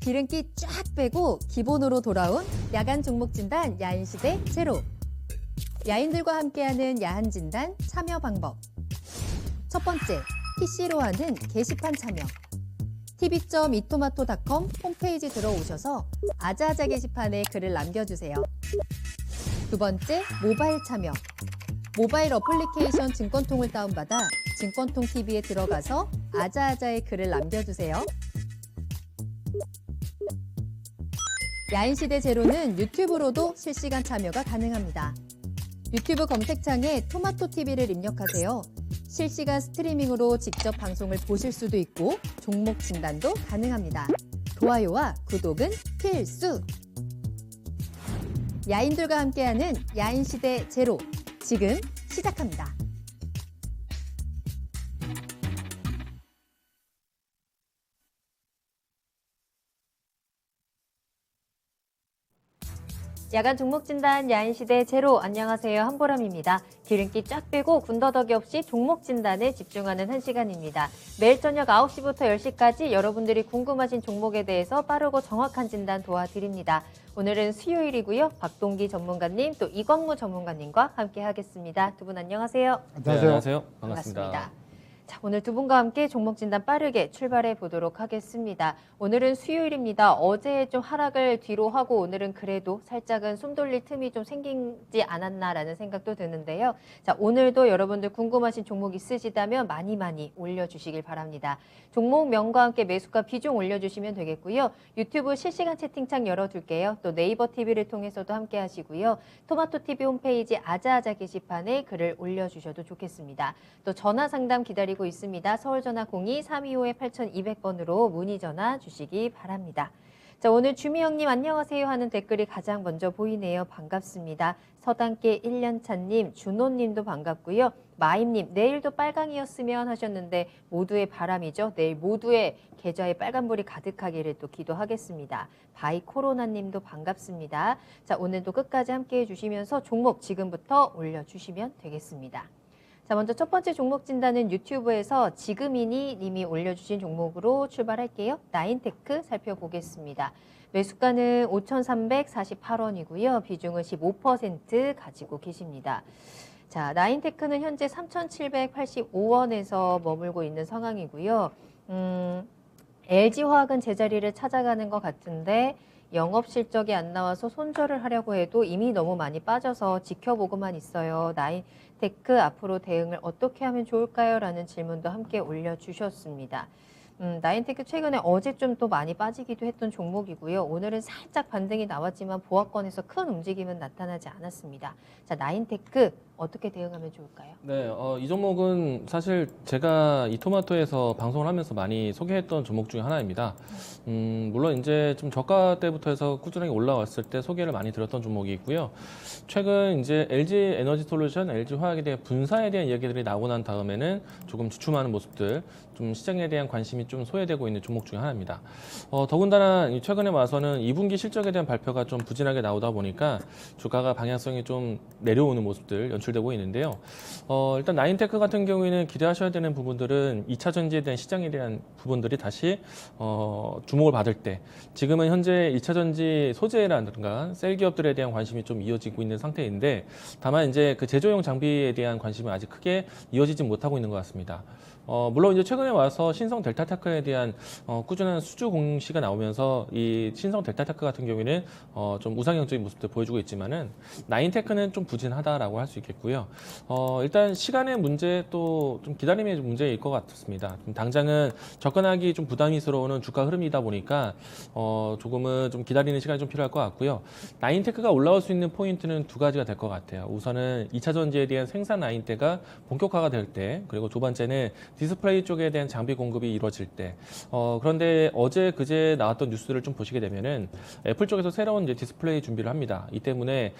기름기 쫙 빼고 기본으로 돌아온 야간 종목 진단 야인시대 제로. 야인들과 함께하는 야한 진단 참여 방법. 첫 번째, PC로 하는 게시판 참여. tv.이토마토.com 홈페이지 들어오셔서 아자아자 게시판에 글을 남겨주세요. 두 번째, 모바일 참여. 모바일 어플리케이션 증권통을 다운받아 증권통 TV에 들어가서 아자아자의 글을 남겨주세요. 야인시대 제로는 유튜브로도 실시간 참여가 가능합니다. 유튜브 검색창에 토마토 TV를 입력하세요. 실시간 스트리밍으로 직접 방송을 보실 수도 있고 종목 진단도 가능합니다. 좋아요와 구독은 필수! 야인들과 함께하는 야인시대 제로, 지금 시작합니다. 야간 종목 진단 야인시대 제로, 안녕하세요. 한보람입니다. 기름기 쫙 빼고 군더더기 없이 종목 진단에 집중하는 한 시간입니다. 매일 저녁 9시부터 10시까지 여러분들이 궁금하신 종목에 대해서 빠르고 정확한 진단 도와드립니다. 오늘은 수요일이고요. 박동기 전문가님 또 이광무 전문가님과 함께 하겠습니다. 두 분 안녕하세요. 네, 안녕하세요. 반갑습니다. 자, 오늘 두 분과 함께 종목 진단 빠르게 출발해 보도록 하겠습니다. 오늘은 수요일입니다. 어제 좀 하락을 뒤로 하고 오늘은 그래도 살짝은 숨 돌릴 틈이 좀 생기지 않았나라는 생각도 드는데요. 자, 오늘도 여러분들 궁금하신 종목 있으시다면 많이 올려주시길 바랍니다. 종목명과 함께 매수가 비중 올려주시면 되겠고요. 유튜브 실시간 채팅창 열어둘게요. 또 네이버 TV를 통해서도 함께 하시고요. 토마토 TV 홈페이지 아자아자 게시판에 글을 올려주셔도 좋겠습니다. 또 전화 상담 기다리고 있습니다. 서울전화 02-325-8200번으로 문의 전화 주시기 바랍니다. 자, 오늘 주미영님 안녕하세요 하는 댓글이 가장 먼저 보이네요. 반갑습니다. 서당계 1년차님, 준호님도 반갑고요. 마임님, 내일도 빨강이었으면 하셨는데 모두의 바람이죠. 내일 모두의 계좌에 빨간불이 가득하기를 또 기도하겠습니다. 바이코로나님도 반갑습니다. 자, 오늘도 끝까지 함께해 주시면서 종목 지금부터 올려주시면 되겠습니다. 자, 먼저 첫 번째 종목 진단은 유튜브에서 지금이니 님이 올려주신 종목으로 출발할게요. 나인테크 살펴보겠습니다. 매수가는 5,348원이고요. 비중은 15% 가지고 계십니다. 자, 나인테크는 현재 3,785원에서 머물고 있는 상황이고요. LG화학은 제자리를 찾아가는 것 같은데 영업 실적이 안 나와서 손절을 하려고 해도 이미 너무 많이 빠져서 지켜보고만 있어요. 나인테크 앞으로 대응을 어떻게 하면 좋을까요? 라는 질문도 함께 올려주셨습니다. 나인테크 최근에 어제 좀 또 많이 빠지기도 했던 종목이고요. 오늘은 살짝 반등이 나왔지만 보합권에서 큰 움직임은 나타나지 않았습니다. 자, 나인테크 어떻게 대응하면 좋을까요? 네, 이 종목은 사실 제가 이토마토에서 방송을 하면서 많이 소개했던 종목 중에 하나입니다. 물론 이제 좀 저가 때부터 해서 꾸준하게 올라왔을 때 소개를 많이 드렸던 종목이 있고요. 최근 이제 LG 에너지 솔루션, LG 화학에 대한 분사에 대한 이야기들이 나오고 난 다음에는 조금 주춤하는 모습들, 좀 시장에 대한 관심이 좀 소외되고 있는 종목 중에 하나입니다. 더군다나 최근에 와서는 2분기 실적에 대한 발표가 좀 부진하게 나오다 보니까 주가가 방향성이 좀 내려오는 모습들 연출되고 있는데요. 일단 나인테크 같은 경우에는 기대하셔야 되는 부분들은 2차 전지에 대한 시장에 대한 부분들이 다시 주목을 받을 때, 지금은 현재 2차 전지 소재라든가 셀 기업들에 대한 관심이 좀 이어지고 있는 상태인데, 다만 이제 그 제조용 장비에 대한 관심은 아직 크게 이어지지 못하고 있는 것 같습니다. 물론 이제 최근에 와서 신성 델타테크에 대한 꾸준한 수주 공시가 나오면서 이 신성 델타테크 같은 경우에는 좀 우상향적인 모습도 보여주고 있지만은 나인테크는 좀 부진하다라고 할 수 있겠고요. 일단 시간의 문제 또 좀 기다림의 문제일 것 같습니다. 당장은 접근하기 좀 부담스러운 주가 흐름이다 보니까 조금은 좀 기다리는 시간이 좀 필요할 것 같고요. 나인테크가 올라올 수 있는 포인트는 두 가지가 될 것 같아요. 우선은 2차 전지에 대한 생산 라인대가 본격화가 될 때, 그리고 두 번째는 디스플레이 쪽에 대한 장비 공급이 이루어질 때. 그런데 어제 그제 나왔던 뉴스를 좀 보시게 되면은 애플 쪽에서 새로운 이제 디스플레이 준비를 합니다. 이 때문에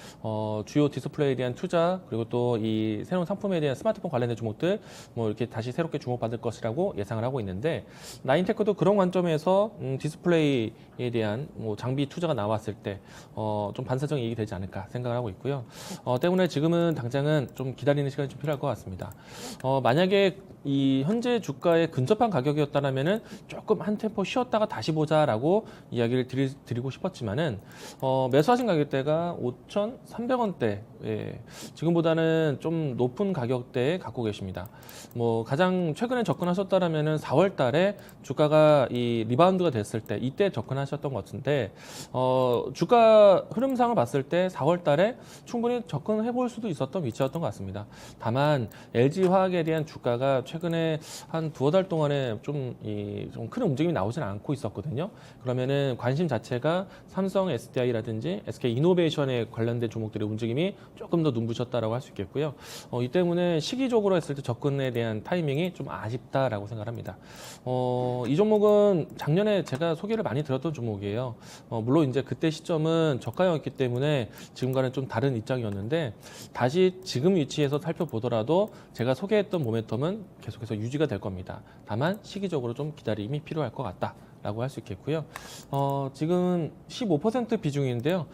주요 디스플레이에 대한 투자, 그리고 또 이 새로운 상품에 대한 스마트폰 관련된 종목들 뭐 이렇게 다시 새롭게 주목받을 것이라고 예상을 하고 있는데, 나인테크도 그런 관점에서 디스플레이에 대한 뭐 장비 투자가 나왔을 때 좀 반사적 이익이 되지 않을까 생각을 하고 있고요. 때문에 지금은 당장은 좀 기다리는 시간이 좀 필요할 것 같습니다. 만약에 이 현재 주가에 근접한 가격이었다면은 조금 한 템포 쉬었다가 다시 보자라고 이야기를 드리고 싶었지만은 매수하신 가격대가 5,300원대, 예, 지금보다는 좀 높은 가격대에 갖고 계십니다. 뭐 가장 최근에 접근하셨다라면은 4월달에 주가가 이 리바운드가 됐을 때 이때 접근하셨던 것 같은데 주가 흐름상을 봤을 때 4월달에 충분히 접근해 볼 수도 있었던 위치였던 것 같습니다. 다만 LG 화학에 대한 주가가 최근에 한 두어 달 동안에 좀 큰 움직임이 나오진 않고 있었거든요. 그러면은 관심 자체가 삼성 SDI라든지 SK 이노베이션에 관련된 종목들의 움직임이 조금 더 눈부셨다라고 할 수 있겠고요. 이 때문에 시기적으로 했을 때 접근에 대한 타이밍이 좀 아쉽다라고 생각합니다. 이 종목은 작년에 제가 소개를 많이 드렸던 종목이에요. 물론 이제 그때 시점은 저가였기 때문에 지금과는 좀 다른 입장이었는데 다시 지금 위치에서 살펴보더라도 제가 소개했던 모멘텀은 계속해서 유지가 될 겁니다. 다만 시기적으로 좀 기다림이 필요할 것 같다라고 할 수 있겠고요. 지금 15% 비중인데요.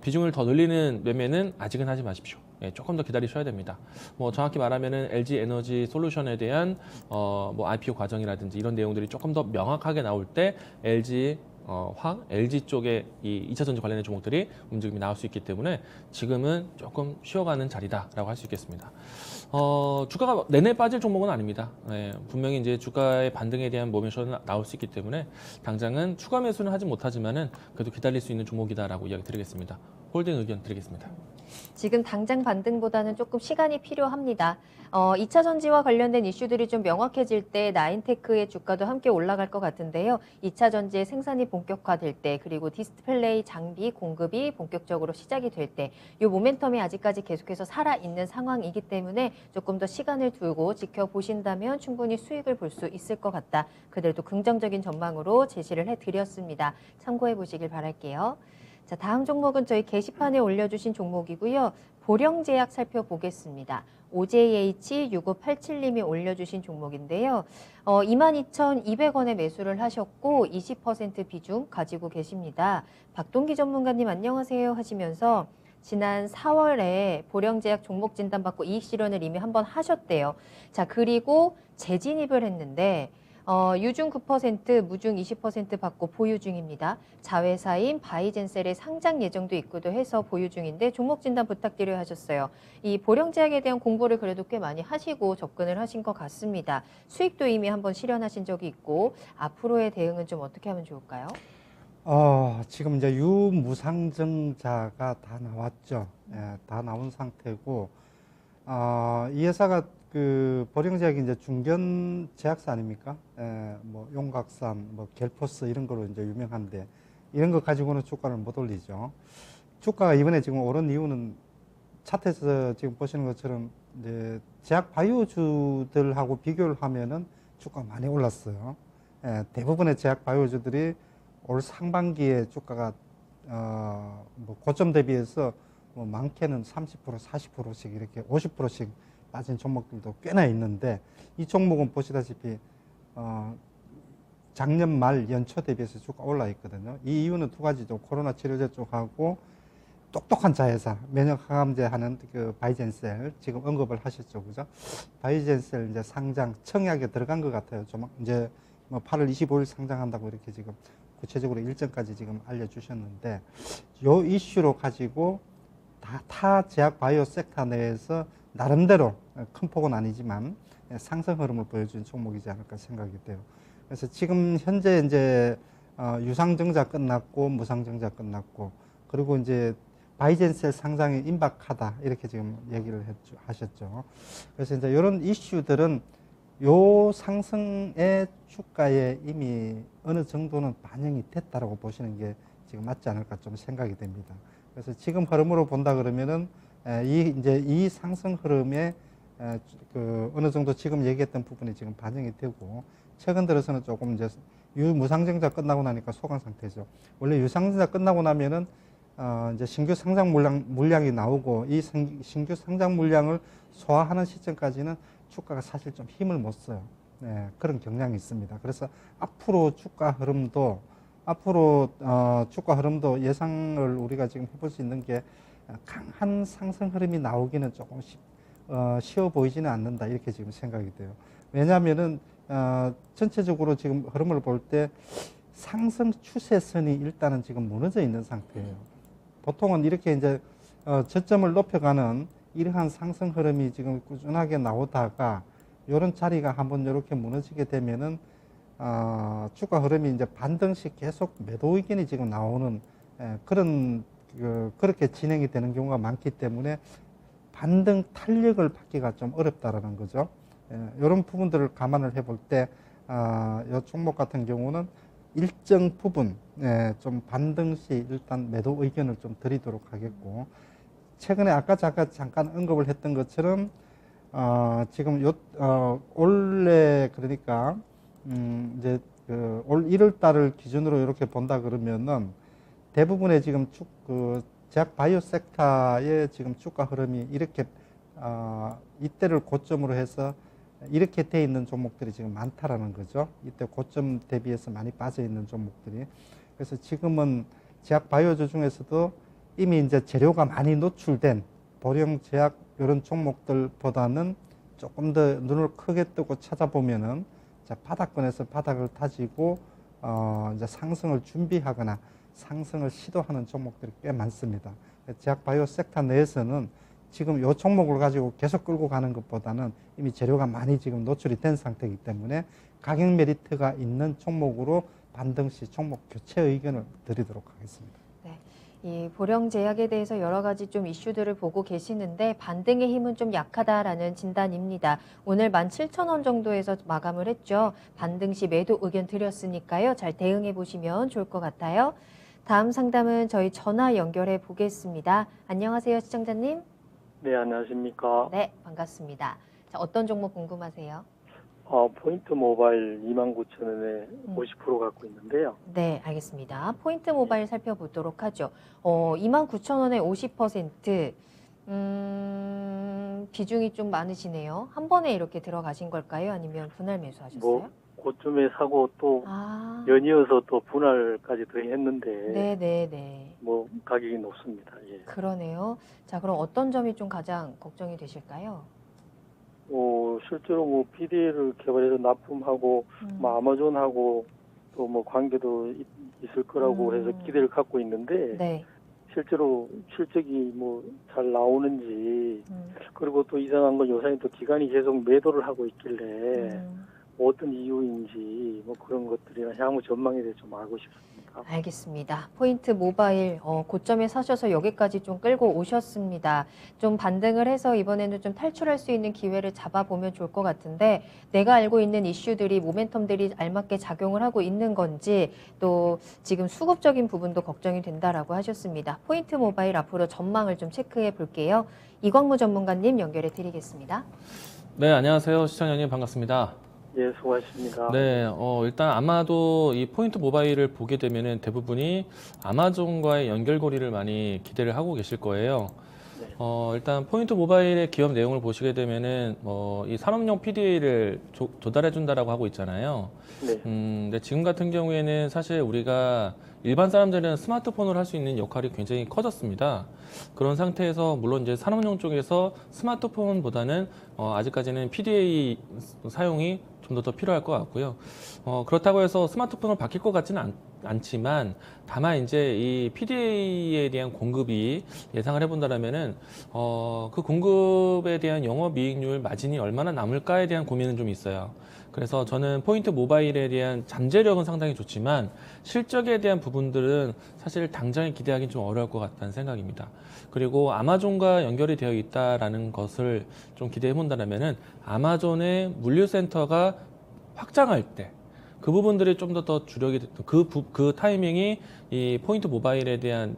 비중을 더 늘리는 매매는 아직은 하지 마십시오. 예, 조금 더 기다리셔야 됩니다. 뭐 정확히 말하면은 LG 에너지 솔루션에 대한 뭐 IPO 과정이라든지 이런 내용들이 조금 더 명확하게 나올 때 LG LG 쪽에 이 2차 전지 관련된 종목들이 움직임이 나올 수 있기 때문에 지금은 조금 쉬어가는 자리다라고 할 수 있겠습니다. 주가가 내내 빠질 종목은 아닙니다. 예, 분명히 이제 주가의 반등에 대한 모멘션은 나올 수 있기 때문에 당장은 추가 매수는 하지 못하지만은 그래도 기다릴 수 있는 종목이다라고 이야기 드리겠습니다. 홀딩 의견 드리겠습니다. 지금 당장 반등보다는 조금 시간이 필요합니다. 2차 전지와 관련된 이슈들이 좀 명확해질 때 나인테크의 주가도 함께 올라갈 것 같은데요. 2차 전지의 생산이 본격화될 때 그리고 디스플레이 장비 공급이 본격적으로 시작이 될 때 이 모멘텀이 아직까지 계속해서 살아있는 상황이기 때문에 조금 더 시간을 두고 지켜보신다면 충분히 수익을 볼 수 있을 것 같다. 그들도 긍정적인 전망으로 제시를 해드렸습니다. 참고해 보시길 바랄게요. 자, 다음 종목은 저희 게시판에 올려주신 종목이고요. 보령제약 살펴보겠습니다. OJH6587님이 올려주신 종목인데요. 22,200원에 매수를 하셨고 20% 비중 가지고 계십니다. 박동기 전문가님 안녕하세요 하시면서 지난 4월에 보령제약 종목 진단 받고 이익 실현을 이미 한번 하셨대요. 자, 그리고 재진입을 했는데 유중 9%, 무중 20% 받고 보유 중입니다. 자회사인 바이젠셀의 상장 예정도 있고도 해서 보유 중인데 종목 진단 부탁드려야 하셨어요. 이 보령제약에 대한 공부를 그래도 꽤 많이 하시고 접근을 하신 것 같습니다. 수익도 이미 한번 실현하신 적이 있고 앞으로의 대응은 좀 어떻게 하면 좋을까요? 지금 이제 유무상증자가 다 나왔죠. 예, 다 나온 상태고, 이 회사가 그 보령제약이 이제 중견 제약사 아닙니까? 뭐 용각산, 뭐 겔포스 이런 거로 이제 유명한데 이런 거 가지고는 주가를 못 올리죠. 주가가 이번에 지금 오른 이유는 차트에서 지금 보시는 것처럼 이제 제약 바이오주들하고 비교를 하면은 주가가 많이 올랐어요. 대부분의 제약 바이오주들이 올 상반기에 주가가 뭐 고점 대비해서 뭐 많게는 30%, 40%씩 이렇게 50%씩 빠진 종목들도 꽤나 있는데 이 종목은 보시다시피 작년 말 연초 대비해서 주가 올라 있거든요. 이 이유는 두 가지죠. 코로나 치료제 쪽하고 똑똑한 자회사 면역 항암제 하는 그 바이젠셀 지금 언급을 하셨죠, 그죠? 바이젠셀 이제 상장 청약에 들어간 것 같아요. 좀 이제 뭐 8월 25일 상장한다고 이렇게 지금 구체적으로 일정까지 지금 알려주셨는데 요 이슈로 가지고 타 제약 바이오 섹터 내에서 나름대로 큰 폭은 아니지만 상승 흐름을 보여준 종목이지 않을까 생각이 돼요. 그래서 지금 현재 이제 유상증자 끝났고 무상증자 끝났고 그리고 이제 바이젠셀 상장이 임박하다 이렇게 지금 얘기를 하셨죠. 그래서 이제 이런 이슈들은 요 상승의 주가에 이미 어느 정도는 반영이 됐다라고 보시는 게 지금 맞지 않을까 좀 생각이 됩니다. 그래서 지금 흐름으로 본다 그러면은 이 상승 흐름에 그 어느 정도 지금 얘기했던 부분이 지금 반영이 되고 최근 들어서는 조금 이제 유무상증자 끝나고 나니까 소강 상태죠. 원래 유상증자 끝나고 나면은 이제 신규 상장 물량이 나오고 이 신규 상장 물량을 소화하는 시점까지는 주가가 사실 좀 힘을 못 써요. 네, 그런 경향이 있습니다. 그래서 앞으로 주가 흐름도 예상을 우리가 지금 해볼 수 있는 게 강한 상승 흐름이 나오기는 조금 쉬워 보이지는 않는다 이렇게 지금 생각이 돼요. 왜냐하면은 전체적으로 지금 흐름을 볼 때 상승 추세선이 일단은 지금 무너져 있는 상태예요. 보통은 이렇게 이제 저점을 높여가는 이러한 상승 흐름이 지금 꾸준하게 나오다가 이런 자리가 한번 이렇게 무너지게 되면은 주가 흐름이 이제 반등씩 계속 매도 의견이 지금 나오는 그런 그렇게 진행이 되는 경우가 많기 때문에 반등 탄력을 받기가 좀 어렵다라는 거죠. 이런 부분들을 감안을 해볼 때 이 종목 같은 경우는 일정 부분 좀 반등 시 일단 매도 의견을 좀 드리도록 하겠고, 최근에 아까 잠깐 언급을 했던 것처럼 지금 올해 그러니까 이제 올 1월 달을 기준으로 이렇게 본다 그러면은 대부분의 지금 제약 바이오 섹터의 지금 주가 흐름이 이렇게 이때를 고점으로 해서 이렇게 돼 있는 종목들이 지금 많다라는 거죠. 이때 고점 대비해서 많이 빠져 있는 종목들이. 그래서 지금은 제약 바이오주 중에서도 이미 이제 재료가 많이 노출된 보령 제약 이런 종목들보다는 조금 더 눈을 크게 뜨고 찾아보면은 바닥권에서 바닥을 다지고 이제 상승을 준비하거나 상승을 시도하는 종목들이 꽤 많습니다. 제약 바이오 섹터 내에서는 지금 이 종목을 가지고 계속 끌고 가는 것보다는 이미 재료가 많이 지금 노출이 된 상태이기 때문에 가격 메리트가 있는 종목으로 반등 시 종목 교체 의견을 드리도록 하겠습니다. 이 보령제약에 대해서 여러 가지 좀 이슈들을 보고 계시는데 반등의 힘은 좀 약하다라는 진단입니다. 오늘 17,000원 정도에서 마감을 했죠. 반등 시 매도 의견 드렸으니까요. 잘 대응해 보시면 좋을 것 같아요. 다음 상담은 저희 전화 연결해 보겠습니다. 안녕하세요, 시청자님. 네, 안녕하십니까. 네, 반갑습니다. 자, 어떤 종목 궁금하세요? 포인트 모바일 29,000원에 50% 갖고 있는데요. 네, 알겠습니다. 포인트 모바일 살펴보도록 하죠. 29,000원에 50%, 비중이 좀 많으시네요. 한 번에 이렇게 들어가신 걸까요? 아니면 분할 매수하셨어요? 고점에 사고 또 아, 연이어서 또 분할까지 더 했는데 네네네. 가격이 높습니다. 예. 그러네요. 자, 그럼 어떤 점이 좀 가장 걱정이 되실까요? 실제로 PDA를 개발해서 납품하고 아마존하고 또 관계도 있을 거라고 해서 기대를 갖고 있는데 네. 실제로 실적이 잘 나오는지 그리고 또 이상한 건 요새 또 기관이 계속 매도를 하고 있길래 어떤 이유인지 그런 것들이나 향후 전망에 대해 좀 알고 싶습니다. 알겠습니다. 포인트 모바일 고점에 사셔서 여기까지 좀 끌고 오셨습니다. 좀 반등을 해서 이번에는 좀 탈출할 수 있는 기회를 잡아보면 좋을 것 같은데 내가 알고 있는 이슈들이 모멘텀들이 알맞게 작용을 하고 있는 건지 또 지금 수급적인 부분도 걱정이 된다라고 하셨습니다. 포인트 모바일 앞으로 전망을 좀 체크해 볼게요. 이광무 전문가님 연결해 드리겠습니다. 네, 안녕하세요. 시청자님 반갑습니다. 예, 수고하셨습니다. 네, 일단 아마도 이 포인트 모바일을 보게 되면은 대부분이 아마존과의 연결고리를 많이 기대를 하고 계실 거예요. 네. 일단 포인트 모바일의 기업 내용을 보시게 되면은 이 산업용 PDA를 조달해 준다라고 하고 있잖아요. 네. 근데 지금 같은 경우에는 사실 우리가 일반 사람들은 스마트폰으로 할 수 있는 역할이 굉장히 커졌습니다. 그런 상태에서 물론 이제 산업용 쪽에서 스마트폰보다는 아직까지는 PDA 사용이 좀 더 필요할 것 같고요. 그렇다고 해서 스마트폰을 바뀔 것 같지는 않지만 다만 이제 이 PDA에 대한 공급이 예상을 해본다라면은 그 공급에 대한 영업이익률 마진이 얼마나 남을까에 대한 고민은 좀 있어요. 그래서 저는 포인트 모바일에 대한 잠재력은 상당히 좋지만 실적에 대한 부분들은 사실 당장에 기대하기는 좀 어려울 것 같다는 생각입니다. 그리고 아마존과 연결이 되어 있다라는 것을 좀 기대해 본다면은 아마존의 물류센터가 확장할 때 그 부분들이 좀 더 주력이 됐던 그 타이밍이 이 포인트 모바일에 대한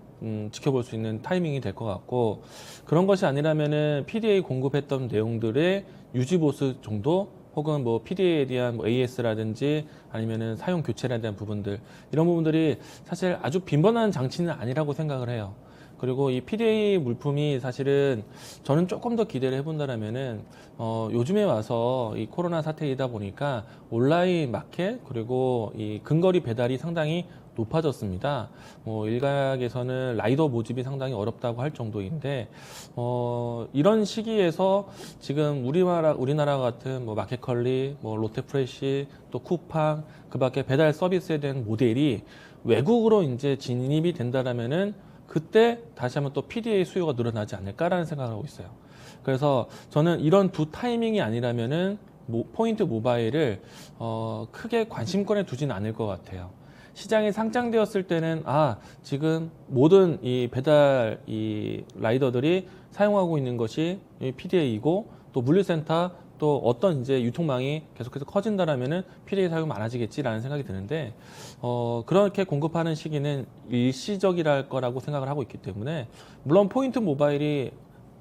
지켜볼 수 있는 타이밍이 될 것 같고, 그런 것이 아니라면은 PDA 공급했던 내용들의 유지 보수 정도 혹은 PDA에 대한 AS라든지 아니면은 사용 교체에 대한 부분들, 이런 부분들이 사실 아주 빈번한 장치는 아니라고 생각을 해요. 그리고 이 PDA 물품이 사실은 저는 조금 더 기대를 해본다면은 요즘에 와서 이 코로나 사태이다 보니까 온라인 마켓 그리고 이 근거리 배달이 상당히 높아졌습니다. 일각에서는 라이더 모집이 상당히 어렵다고 할 정도인데 이런 시기에서 지금 우리나라 같은 뭐 마켓컬리, 뭐 롯데프레시, 또 쿠팡, 그밖에 배달 서비스에 대한 모델이 외국으로 이제 진입이 된다라면은 그때 다시 한번 또 PD의 수요가 늘어나지 않을까라는 생각을 하고 있어요. 그래서 저는 이런 두 타이밍이 아니라면은 포인트 모바일을 크게 관심권에 두진 않을 것 같아요. 시장이 상장되었을 때는 지금 모든 이 배달 이 라이더들이 사용하고 있는 것이 PDA이고 또 물류센터 또 어떤 이제 유통망이 계속해서 커진다라면은 PDA 사용이 많아지겠지라는 생각이 드는데 그렇게 공급하는 시기는 일시적이랄 거라고 생각을 하고 있기 때문에 물론 포인트 모바일이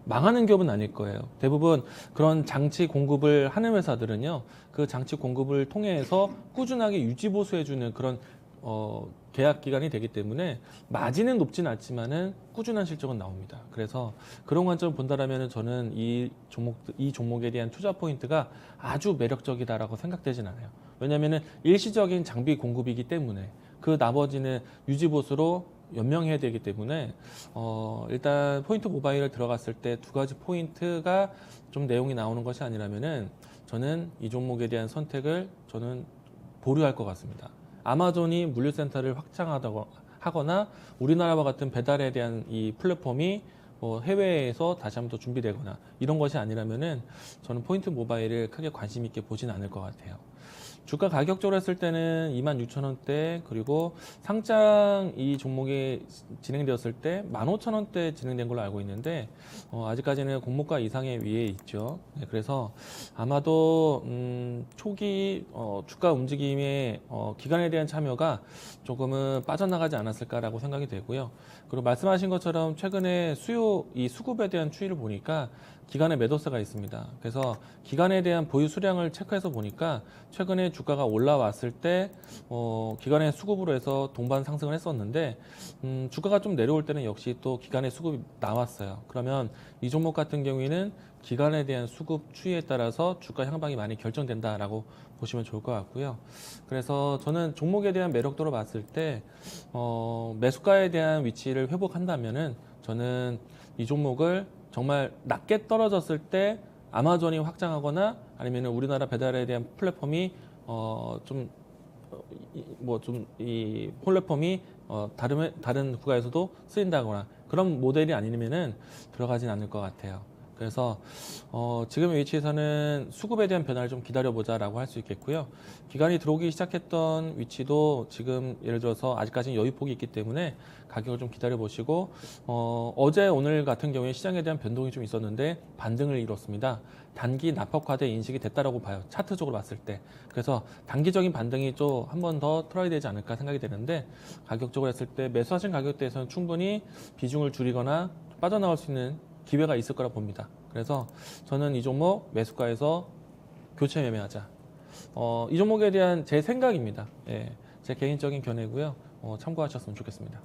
망하는 기업은 아닐 거예요. 대부분 그런 장치 공급을 하는 회사들은요, 그 장치 공급을 통해서 꾸준하게 유지 보수해주는 그런 계약 기간이 되기 때문에 마진은 높진 않지만은 꾸준한 실적은 나옵니다. 그래서 그런 관점을 본다라면 저는 이 종목에 대한 투자 포인트가 아주 매력적이다라고 생각되진 않아요. 왜냐하면은 일시적인 장비 공급이기 때문에 그 나머지는 유지 보수로 연명해야 되기 때문에 일단 포인트 모바일을 들어갔을 때 두 가지 포인트가 좀 내용이 나오는 것이 아니라면은 저는 이 종목에 대한 선택을 저는 보류할 것 같습니다. 아마존이 물류센터를 확장하거나 우리나라와 같은 배달에 대한 이 플랫폼이 해외에서 다시 한번 더 준비되거나 이런 것이 아니라면은 저는 포인트 모바일을 크게 관심 있게 보진 않을 것 같아요. 주가 가격적으로 했을 때는 26,000원대 그리고 상장 이 종목이 진행되었을 때 15,000원대 진행된 걸로 알고 있는데 아직까지는 공모가 이상의 위에 있죠. 네, 그래서 아마도 초기 주가 움직임의 기간에 대한 참여가 조금은 빠져나가지 않았을까라고 생각이 되고요. 그리고 말씀하신 것처럼 최근에 이 수급에 대한 추이를 보니까 기간에 매도세가 있습니다. 그래서 기간에 대한 보유 수량을 체크해서 보니까 최근에 주가가 올라왔을 때 기간의 수급으로 해서 동반 상승을 했었는데 주가가 좀 내려올 때는 역시 또 기간의 수급이 나왔어요. 그러면 이 종목 같은 경우에는 기간에 대한 수급 추이에 따라서 주가 향방이 많이 결정된다라고 보시면 좋을 것 같고요. 그래서 저는 종목에 대한 매력도로 봤을 때 매수가에 대한 위치를 회복한다면은 저는 이 종목을 정말 낮게 떨어졌을 때 아마존이 확장하거나 아니면 우리나라 배달에 대한 플랫폼이 이 플랫폼이 다른 국가에서도 쓰인다거나 그런 모델이 아니면은 들어가진 않을 것 같아요. 그래서 지금의 위치에서는 수급에 대한 변화를 좀 기다려보자라고 할 수 있겠고요. 기간이 들어오기 시작했던 위치도 지금 예를 들어서 아직까지는 여유폭이 있기 때문에 가격을 좀 기다려보시고 어제 오늘 같은 경우에 시장에 대한 변동이 좀 있었는데 반등을 이뤘습니다. 단기 낙폭화돼 인식이 됐다라고 봐요. 차트적으로 봤을 때. 그래서 단기적인 반등이 좀 한 번 더 틀어야 되지 않을까 생각이 되는데 가격적으로 했을 때 매수하신 가격대에서는 충분히 비중을 줄이거나 빠져나올 수 있는 기회가 있을 거라 봅니다. 그래서 저는 이 종목 매수가에서 교체 매매하자. 이 종목에 대한 제 생각입니다. 예, 제 개인적인 견해고요. 참고하셨으면 좋겠습니다.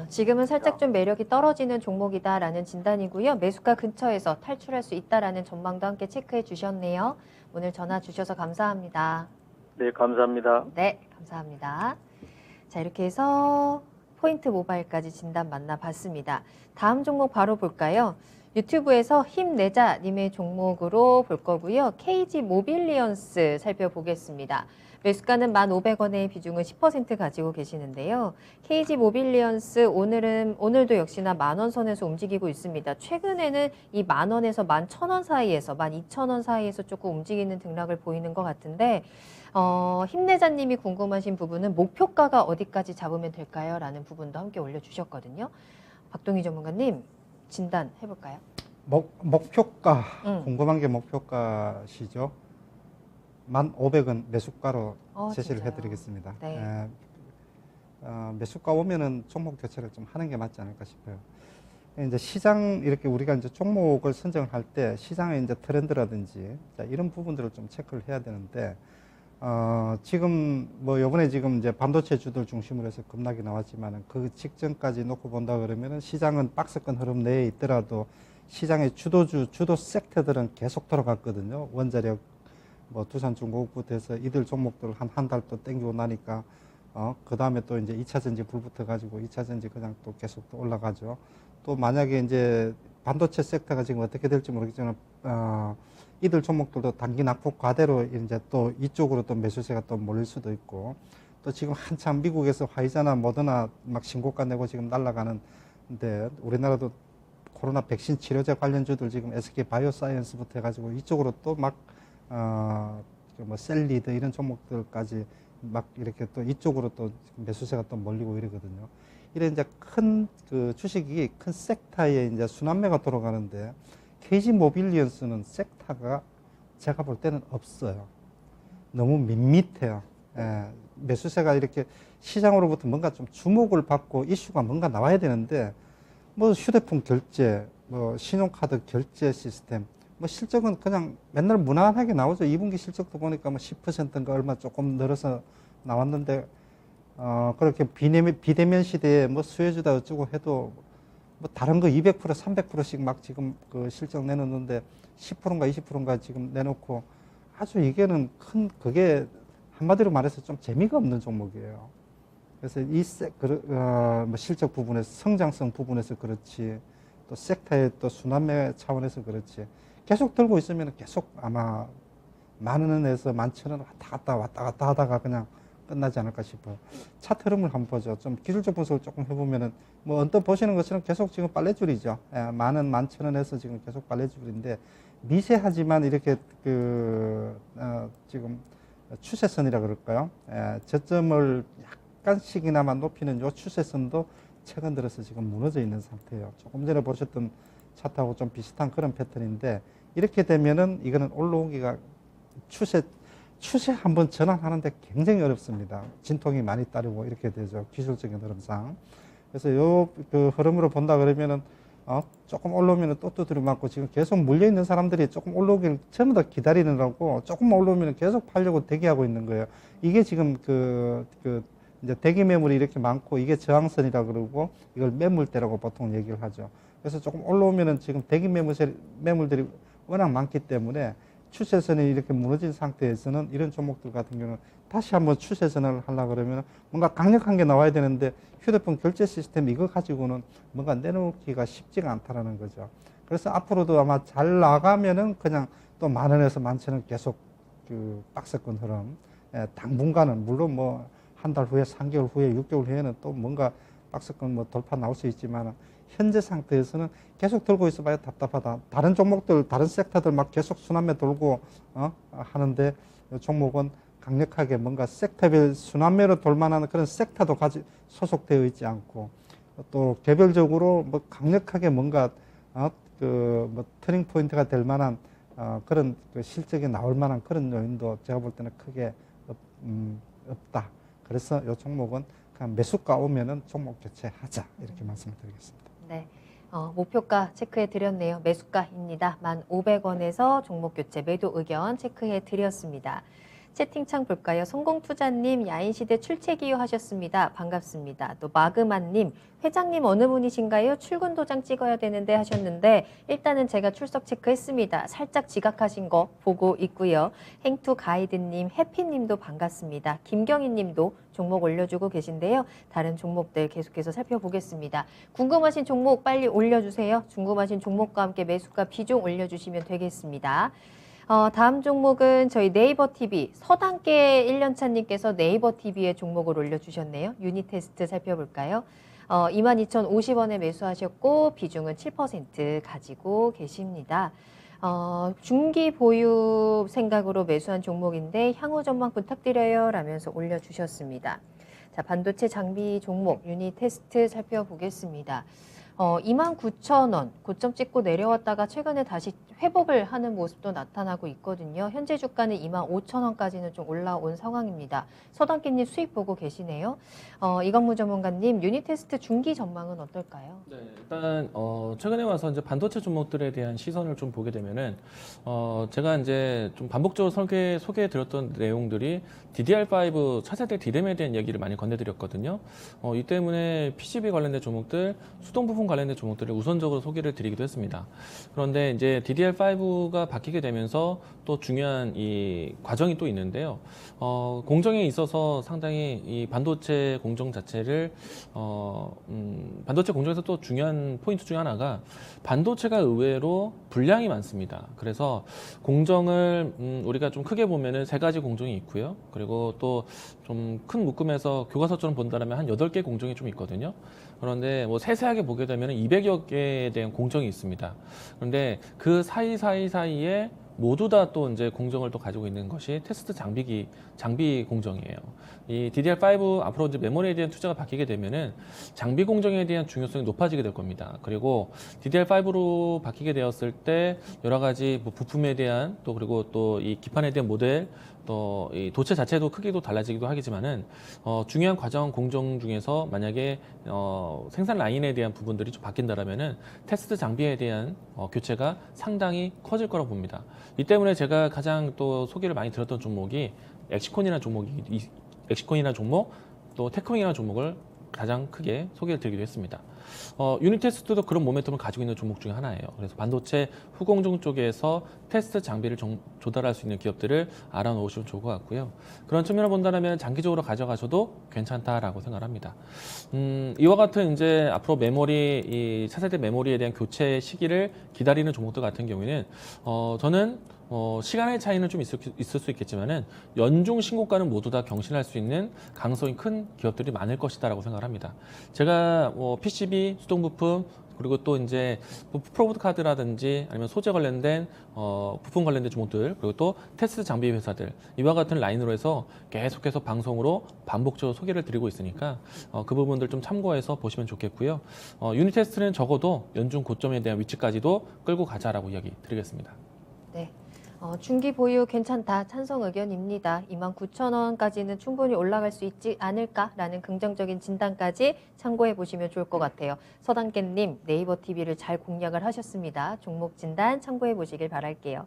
지금은 살짝 좀 매력이 떨어지는 종목이다라는 진단이고요. 매수가 근처에서 탈출할 수 있다라는 전망도 함께 체크해 주셨네요. 오늘 전화 주셔서 감사합니다. 네, 감사합니다. 네, 감사합니다. 자, 이렇게 해서 포인트 모바일까지 진단 만나봤습니다. 다음 종목 바로 볼까요? 유튜브에서 힘내자 님의 종목으로 볼 거고요. KG 모빌리언스 살펴보겠습니다. 매수가는 1,500원의 비중은 10% 가지고 계시는데요. KG 모빌리언스 오늘도 역시나 10,000원 선에서 움직이고 있습니다. 최근에는 이 10,000원에서 11,000원 사이에서 12,000원 사이에서 조금 움직이는 등락을 보이는 것 같은데 힘내자님이 궁금하신 부분은 목표가가 어디까지 잡으면 될까요? 라는 부분도 함께 올려주셨거든요. 박동희 전문가님 진단 해볼까요? 목표가 궁금한 게 목표가시죠? 1,500원 매수가로 제시를 진짜요? 해드리겠습니다. 네. 매수가 오면은 종목 교체를 좀 하는 게 맞지 않을까 싶어요. 이제 시장 이렇게 우리가 이제 종목을 선정할 때 시장의 이제 트렌드라든지 이런 부분들을 좀 체크를 해야 되는데 지금 요번에 지금 이제 반도체 주들 중심으로 해서 급락이 나왔지만은 그 직전까지 놓고 본다 그러면은 시장은 박스권 흐름 내에 있더라도 시장의 주도 섹터들은 계속 돌아갔거든요. 원자력, 두산중공업부터 해서 이들 종목들을 한 달 또 땡기고 나니까 그 다음에 또 이제 2차 전지 불 붙어가지고 2차 전지 그냥 또 계속 또 올라가죠. 또 만약에 이제 반도체 섹터가 지금 어떻게 될지 모르겠지만, 이들 종목들도 단기 낙폭 과대로 이제 또 이쪽으로 또 매수세가 또 몰릴 수도 있고, 또 지금 한참 미국에서 화이자나 모더나 막 신고가 내고 지금 날아가는데, 우리나라도 코로나 백신 치료제 관련주들 지금 SK 바이오사이언스부터 해가지고 이쪽으로 또 막, 뭐 셀리드 이런 종목들까지 막 이렇게 또 이쪽으로 또 매수세가 또 몰리고 이러거든요. 이래 이제 큰 그 주식이 큰 섹터에 이제 순환매가 돌아가는데, KG 모빌리언스는 섹터가 제가 볼 때는 없어요. 너무 밋밋해요. 예, 매수세가 이렇게 시장으로부터 뭔가 좀 주목을 받고 이슈가 뭔가 나와야 되는데, 뭐 휴대폰 결제, 뭐 신용카드 결제 시스템, 뭐 실적은 그냥 맨날 무난하게 나오죠. 2분기 실적도 보니까 뭐 10%인가 얼마 조금 늘어서 나왔는데, 그렇게 비대면 시대에 뭐 수혜주다 어쩌고 해도 뭐 다른 거 200%, 300%씩 막 지금 그 실적 내놓는데 10%인가 20%인가 지금 내놓고 아주 이게는 그게 한마디로 말해서 좀 재미가 없는 종목이에요. 그래서 뭐 실적 부분에서, 성장성 부분에서 그렇지, 또 섹터의 또 순환매 차원에서 그렇지, 계속 들고 있으면 계속 아마 10,000원에서 11,000원 왔다 갔다 하다가 그냥 끝나지 않을까 싶어요. 차트 흐름을 한번 보죠. 좀 기술적 분석을 조금 해보면은, 뭐 언뜻 보시는 것처럼 계속 지금 빨래줄이죠. 10,000원, 11,000원에서 지금 계속 빨래줄인데, 미세하지만 이렇게 지금 추세선이라 그럴까요? 저점을 약간씩이나마 높이는 요 추세선도 최근 들어서 지금 무너져 있는 상태예요. 조금 전에 보셨던 차트하고 좀 비슷한 그런 패턴인데, 이렇게 되면은 이거는 올라오기가 추세 한번 전환하는데 굉장히 어렵습니다. 진통이 많이 따르고 이렇게 되죠. 기술적인 흐름상. 그래서 요 그 흐름으로 본다 그러면은, 조금 올라오면은 또 두드려 맞고, 지금 계속 물려있는 사람들이 조금 올라오기를 전부 다 기다리느라고 조금만 올라오면 계속 팔려고 대기하고 있는 거예요. 이게 지금 이제 대기 매물이 이렇게 많고, 이게 저항선이라 그러고, 이걸 매물대라고 보통 얘기를 하죠. 그래서 조금 올라오면은 지금 대기 매물들이 워낙 많기 때문에, 추세선이 이렇게 무너진 상태에서는 이런 종목들 같은 경우는 다시 한번 추세선을 하려고 그러면 뭔가 강력한 게 나와야 되는데, 휴대폰 결제 시스템 이거 가지고는 뭔가 내놓기가 쉽지가 않다라는 거죠. 그래서 앞으로도 아마 잘 나가면은 그냥 또 10,000원에서 11,000원 계속 그 박스권 흐름. 당분간은 물론 뭐 한 달 후에, 3개월 후에, 6개월 후에는 또 뭔가 박스권 뭐 돌파 나올 수 있지만, 현재 상태에서는 계속 들고 있어봐야 답답하다. 다른 종목들, 다른 섹터들 막 계속 순환매 돌고 하는데, 이 종목은 강력하게 뭔가 섹터별 순환매로 돌만한 그런 섹터도 소속되어 있지 않고, 또 개별적으로 뭐 강력하게 뭔가 뭐 터닝 포인트가 될 만한 그런 그 실적이 나올 만한 그런 요인도 제가 볼 때는 크게 없다. 그래서 이 종목은 그냥 매수가 오면은 종목 교체하자, 이렇게 말씀을 드리겠습니다. 네. 목표가 체크해 드렸네요. 매수가입니다. 1,500원에서 종목 교체 매도 의견 체크해 드렸습니다. 채팅창 볼까요? 성공투자님, 야인시대 출첵이요 하셨습니다. 반갑습니다. 또 마그만님, 회장님 어느 분이신가요? 출근 도장 찍어야 되는데 하셨는데, 일단은 제가 출석 체크했습니다. 살짝 지각하신 거 보고 있고요. 행투 가이드님, 해피님도 반갑습니다. 김경희님도 종목 올려주고 계신데요. 다른 종목들 계속해서 살펴보겠습니다. 궁금하신 종목 빨리 올려주세요. 궁금하신 종목과 함께 매수가 비중 올려주시면 되겠습니다. 다음 종목은 저희 네이버 TV 서당계 1년차님께서 네이버 TV에 종목을 올려주셨네요. 유닛 테스트 살펴볼까요? 22,050원에 매수하셨고 비중은 7% 가지고 계십니다. 중기 보유 생각으로 매수한 종목인데 향후 전망 부탁드려요 라면서 올려주셨습니다. 자, 반도체 장비 종목 유닛 테스트 살펴보겠습니다. 29,000원 고점 찍고 내려왔다가 최근에 다시 회복을 하는 모습도 나타나고 있거든요. 현재 주가는 25,000원까지는 좀 올라온 상황입니다. 서당기님 수익 보고 계시네요. 이건무 전문가님, 유닛 테스트 중기 전망은 어떨까요? 네, 일단 최근에 와서 이제 반도체 종목들에 대한 시선을 좀 보게 되면은 제가 이제 좀 반복적으로 소개해드렸던 내용들이 DDR5 차세대 DRAM에 대한 얘기를 많이 건네드렸거든요. 이 때문에 PCB 관련된 종목들, 수동 부품 스마트폰 관련된 종목들을 우선적으로 소개를 드리기도 했습니다. 그런데 이제 DDR5가 바뀌게 되면서 또 중요한 이 과정이 또 있는데요. 공정에 있어서 상당히 이 반도체 공정 자체를 반도체 공정에서 또 중요한 포인트 중에 하나가 반도체가 의외로 분량이 많습니다. 그래서 공정을 우리가 좀 크게 보면은 3가지 공정이 있고요. 그리고 또 좀 큰 묶음에서 교과서처럼 본다면 한 8개 공정이 좀 있거든요. 그런데 뭐 세세하게 보게 되면 200여 개에 대한 공정이 있습니다. 그런데 그 사이에 모두 다 또 이제 공정을 또 가지고 있는 것이 테스트 장비 공정이에요. 이 DDR5 앞으로 이제 메모리에 대한 투자가 바뀌게 되면은 장비 공정에 대한 중요성이 높아지게 될 겁니다. 그리고 DDR5로 바뀌게 되었을 때 여러 가지 뭐 부품에 대한 또 그리고 또 이 기판에 대한 모델 또 이 도체 자체도 크기도 달라지기도 하겠지만은 중요한 과정 공정 중에서 만약에 생산 라인에 대한 부분들이 좀 바뀐다라면은 테스트 장비에 대한 교체가 상당히 커질 거라고 봅니다. 이 때문에 제가 가장 또 소개를 많이 들었던 종목이 엑시콘이라는 종목, 또 테크윙이라는 종목을 가장 크게 소개를 드리기도 했습니다. 유닛 테스트도 그런 모멘텀을 가지고 있는 종목 중에 하나예요. 그래서 반도체 후공정 쪽에서 테스트 장비를 조달할 수 있는 기업들을 알아놓으시면 좋을 것 같고요. 그런 측면을 본다면 장기적으로 가져가셔도 괜찮다라고 생각합니다. 이와 같은 이제 앞으로 메모리, 이 차세대 메모리에 대한 교체 시기를 기다리는 종목들 같은 경우에는 저는 시간의 차이는 좀 있을 수 있겠지만은 연중 신고가는 모두 다 경신할 수 있는 가능성이 큰 기업들이 많을 것이다라고 생각을 합니다. 제가 PCB, 수동부품 그리고 또 이제 프로보드 카드라든지 아니면 소재 관련된 부품 관련된 종목들 그리고 또 테스트 장비 회사들 이와 같은 라인으로 해서 계속해서 방송으로 반복적으로 소개를 드리고 있으니까 그 부분들 좀 참고해서 보시면 좋겠고요. 유닛 테스트는 적어도 연중 고점에 대한 위치까지도 끌고 가자라고 이야기 드리겠습니다. 네. 중기 보유 괜찮다 찬성 의견입니다. 29,000원까지는 충분히 올라갈 수 있지 않을까라는 긍정적인 진단까지 참고해 보시면 좋을 것 같아요. 서당깻님 네이버 TV를 잘 공략을 하셨습니다. 종목 진단 참고해 보시길 바랄게요.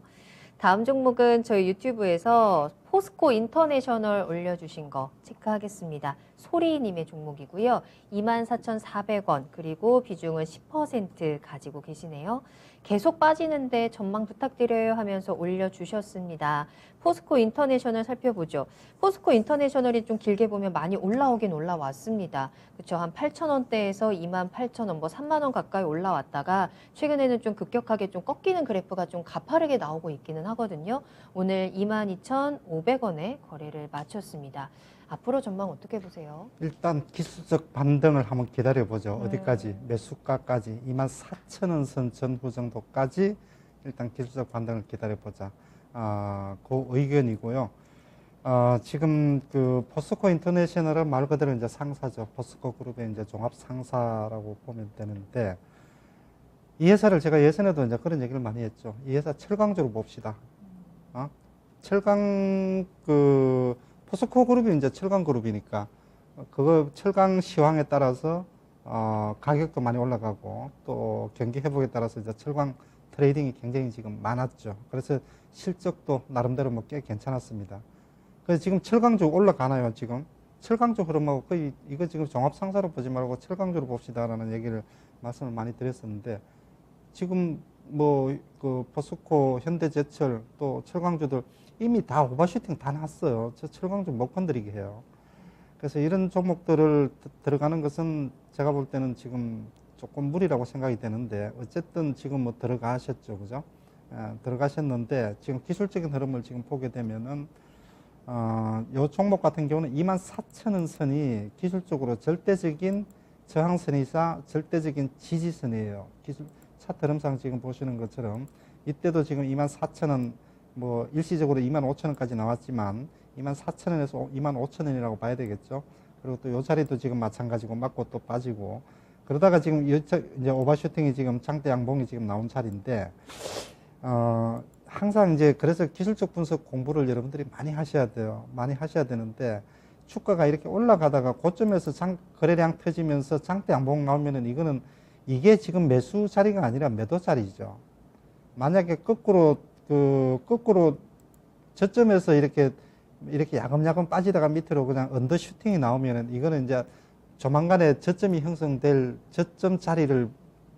다음 종목은 저희 유튜브에서 포스코 인터내셔널 올려주신 거 체크하겠습니다. 소리님의 종목이고요. 24,400원 그리고 비중은 10% 가지고 계시네요. 계속 빠지는데 전망 부탁드려요 하면서 올려주셨습니다. 포스코 인터내셔널 살펴보죠. 포스코 인터내셔널이 좀 길게 보면 많이 올라오긴 올라왔습니다. 그렇죠. 한 8,000원대에서 28,000원, 뭐 3만 원 가까이 올라왔다가 최근에는 좀 급격하게 좀 꺾이는 그래프가 좀 가파르게 나오고 있기는 하거든요. 오늘 22,500원에 거래를 마쳤습니다. 앞으로 전망 어떻게 보세요? 일단 기술적 반등을 한번 기다려보죠. 어디까지? 매수가까지 24,000원 선 전후 정도까지 일단 기술적 반등을 기다려보자. 그 의견이고요. 지금 그 포스코 인터내셔널은 말 그대로 이제 상사죠. 포스코 그룹의 이제 종합 상사라고 보면 되는데 이 회사를 제가 예전에도 이제 그런 얘기를 많이 했죠. 이 회사 철강주로 봅시다. 철강 포스코 그룹이 이제 철강 그룹이니까 그거 철강 시황에 따라서 가격도 많이 올라가고 또 경기 회복에 따라서 이제 철강 트레이딩이 굉장히 지금 많았죠. 그래서 실적도 나름대로 뭐 꽤 괜찮았습니다. 그래서 지금 철강주 올라가나요? 지금 철강주 흐름하고 거의 이거 지금 종합 상사로 보지 말고 철강주로 봅시다라는 얘기를 말씀을 많이 드렸었는데 지금 뭐 그 포스코, 현대제철 또 철강주들 이미 다 오버슈팅 다 났어요. 저 철강주 못 건드리게 해요. 그래서 이런 종목들을 들어가는 것은 제가 볼 때는 지금 조금 무리라고 생각이 되는데 어쨌든 지금 뭐 들어가셨죠, 그죠? 들어가셨는데 지금 기술적인 흐름을 지금 보게 되면은 요 종목 같은 경우는 24,000원 선이 기술적으로 절대적인 저항선이자 절대적인 지지선이에요. 기술 차트 흐름상 지금 보시는 것처럼 이때도 지금 24,000원 뭐 일시적으로 25,000원까지 나왔지만 24,000원에서 25,000원이라고 봐야 되겠죠. 그리고 또 요 자리도 지금 마찬가지고 맞고 또 빠지고 그러다가 지금 이제 오버슈팅이 지금 장대 양봉이 지금 나온 자리인데 항상 이제 그래서 기술적 분석 공부를 여러분들이 많이 하셔야 돼요. 많이 하셔야 되는데 주가가 이렇게 올라가다가 고점에서 거래량 터지면서 장대 양봉 나오면은 이게 지금 매수 자리가 아니라 매도 자리죠. 만약에 거꾸로 저점에서 이렇게 야금야금 빠지다가 밑으로 그냥 언더슈팅이 나오면은 이거는 이제 조만간에 저점이 형성될 저점 자리를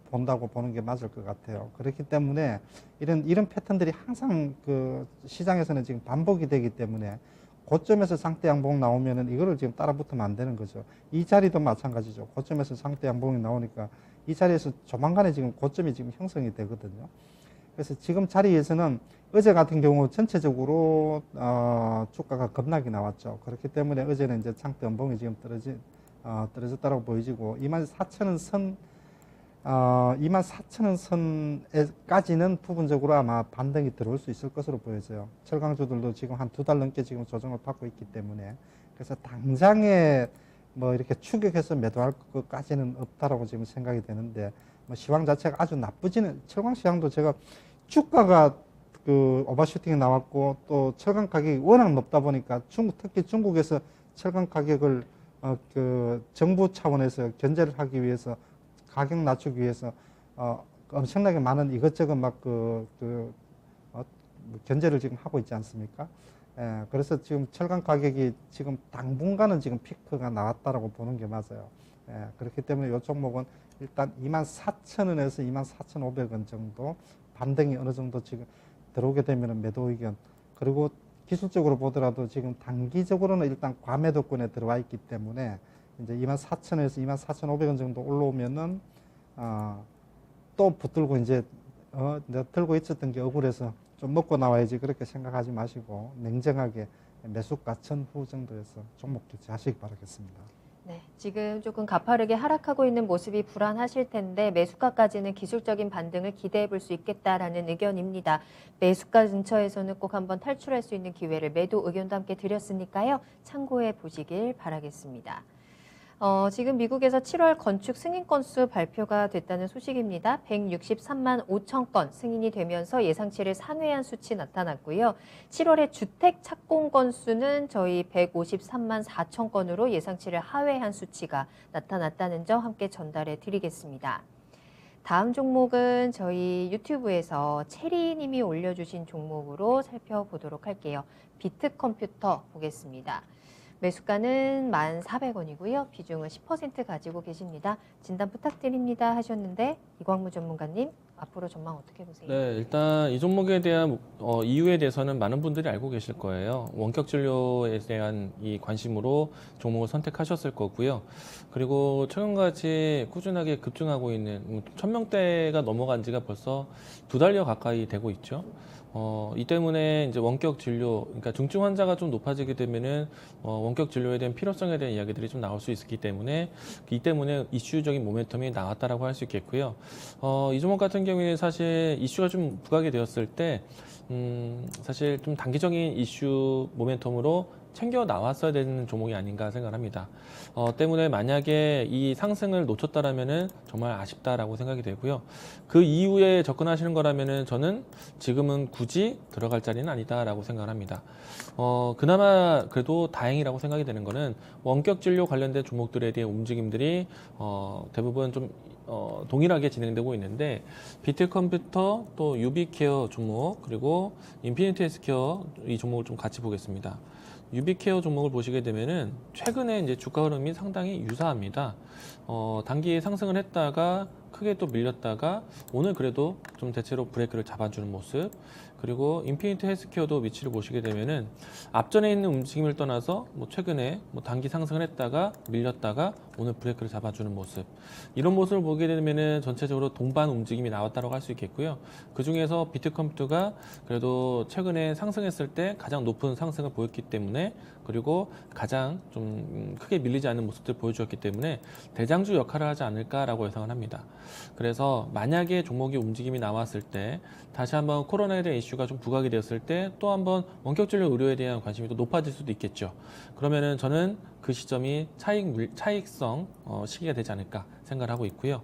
본다고 보는 게 맞을 것 같아요. 그렇기 때문에 이런 패턴들이 항상 그 시장에서는 지금 반복이 되기 때문에 고점에서 상대 양봉 나오면은 이거를 지금 따라 붙으면 안 되는 거죠. 이 자리도 마찬가지죠. 고점에서 상대 양봉이 나오니까 이 자리에서 조만간에 지금 고점이 지금 형성이 되거든요. 그래서 지금 자리에서는 어제 같은 경우 전체적으로 주가가 급락이 나왔죠. 그렇기 때문에 어제는 이제 상대 연봉이 지금 떨어졌다고 보여지고 24,000원 선 24,000원 선에까지는 부분적으로 아마 반등이 들어올 수 있을 것으로 보여져요. 철강주들도 지금 한 2달 넘게 지금 조정을 받고 있기 때문에 그래서 당장에 뭐 이렇게 추격해서 매도할 것까지는 없다라고 지금 생각이 되는데 뭐 시황 자체가 아주 나쁘지는 철강 시장도 제가 주가가 그 오버슈팅이 나왔고 또 철강 가격이 워낙 높다 보니까 특히 중국에서 철강 가격을 그 정부 차원에서 견제를 하기 위해서 가격 낮추기 위해서 엄청나게 많은 이것저것 막 견제를 지금 하고 있지 않습니까? 예, 그래서 지금 철강 가격이 지금 당분간은 지금 피크가 나왔다라고 보는 게 맞아요. 예, 그렇기 때문에 이 종목은 일단 24,000원에서 24,500원 정도 반등이 어느 정도 지금 들어오게 되면 매도 의견, 그리고 기술적으로 보더라도 지금 단기적으로는 일단 과매도권에 들어와 있기 때문에 이제 24,000원에서 24,500원 정도 올라오면은 또 붙들고 이제 내가 들고 있었던 게 억울해서 좀 먹고 나와야지 그렇게 생각하지 마시고 냉정하게 매수가 전후 정도에서 종목 교체하시기 바라겠습니다. 네, 지금 조금 가파르게 하락하고 있는 모습이 불안하실 텐데 매수가까지는 기술적인 반등을 기대해 볼 수 있겠다라는 의견입니다. 매수가 근처에서는 꼭 한번 탈출할 수 있는 기회를 매도 의견도 함께 드렸으니까요. 참고해 보시길 바라겠습니다. 지금 미국에서 7월 건축 승인 건수 발표가 됐다는 소식입니다. 163만 5천 건 승인이 되면서 예상치를 상회한 수치 나타났고요. 7월의 주택 착공 건수는 저희 153만 4천 건으로 예상치를 하회한 수치가 나타났다는 점 함께 전달해 드리겠습니다. 다음 종목은 저희 유튜브에서 체리님이 올려주신 종목으로 살펴보도록 할게요. 비트컴퓨터 보겠습니다. 매수가는 1,400원이고요. 비중은 10% 가지고 계십니다. 진단 부탁드립니다 하셨는데 이광무 전문가님 앞으로 전망 어떻게 보세요? 네, 일단 이 종목에 대한 이유에 대해서는 많은 분들이 알고 계실 거예요. 원격 진료에 대한 이 관심으로 종목을 선택하셨을 거고요. 그리고 최근같이 꾸준하게 급증하고 있는 1,000명대가 넘어간 지가 벌써 2달여 가까이 되고 있죠. 이 때문에 이제 원격 진료, 그러니까 중증 환자가 좀 높아지게 되면은 원격 진료에 대한 필요성에 대한 이야기들이 좀 나올 수 있기 때문에 이 때문에 이슈적인 모멘텀이 나왔다라고 할 수 있겠고요. 이 종목 같은 경우에는 사실 이슈가 좀 부각이 되었을 때 사실 좀 단기적인 이슈 모멘텀으로 챙겨 나왔어야 되는 종목이 아닌가 생각합니다. 때문에 만약에 이 상승을 놓쳤다라면은 정말 아쉽다라고 생각이 되고요. 그 이후에 접근하시는 거라면은 저는 지금은 굳이 들어갈 자리는 아니다라고 생각을 합니다. 그나마 그래도 다행이라고 생각이 되는 거는 원격 진료 관련된 종목들에 대한 움직임들이 대부분 좀 동일하게 진행되고 있는데 비트컴퓨터 또 유비케어 종목 그리고 인피니트 헬스케어 이 종목을 좀 같이 보겠습니다. 유비케어 종목을 보시게 되면은 최근에 이제 주가 흐름이 상당히 유사합니다. 단기에 상승을 했다가 크게 또 밀렸다가 오늘 그래도 좀 대체로 브레이크를 잡아주는 모습. 그리고 인피니트 헬스케어도 위치를 보시게 되면은 앞전에 있는 움직임을 떠나서 뭐 최근에 뭐 단기 상승을 했다가 밀렸다가 오늘 브레이크를 잡아주는 모습. 이런 모습을 보게 되면은 전체적으로 동반 움직임이 나왔다고 할 수 있겠고요. 그 중에서 비트컴퓨터가 그래도 최근에 상승했을 때 가장 높은 상승을 보였기 때문에 그리고 가장 좀 크게 밀리지 않는 모습들을 보여주었기 때문에 대장주 역할을 하지 않을까라고 예상을 합니다. 그래서 만약에 종목이 움직임이 나왔을 때 다시 한번 코로나에 대한 이슈가 좀 부각이 되었을 때 또 한번 원격 진료 의료에 대한 관심이 또 높아질 수도 있겠죠. 그러면은 저는 그 시점이 차익성 시기가 되지 않을까 생각을 하고 있고요.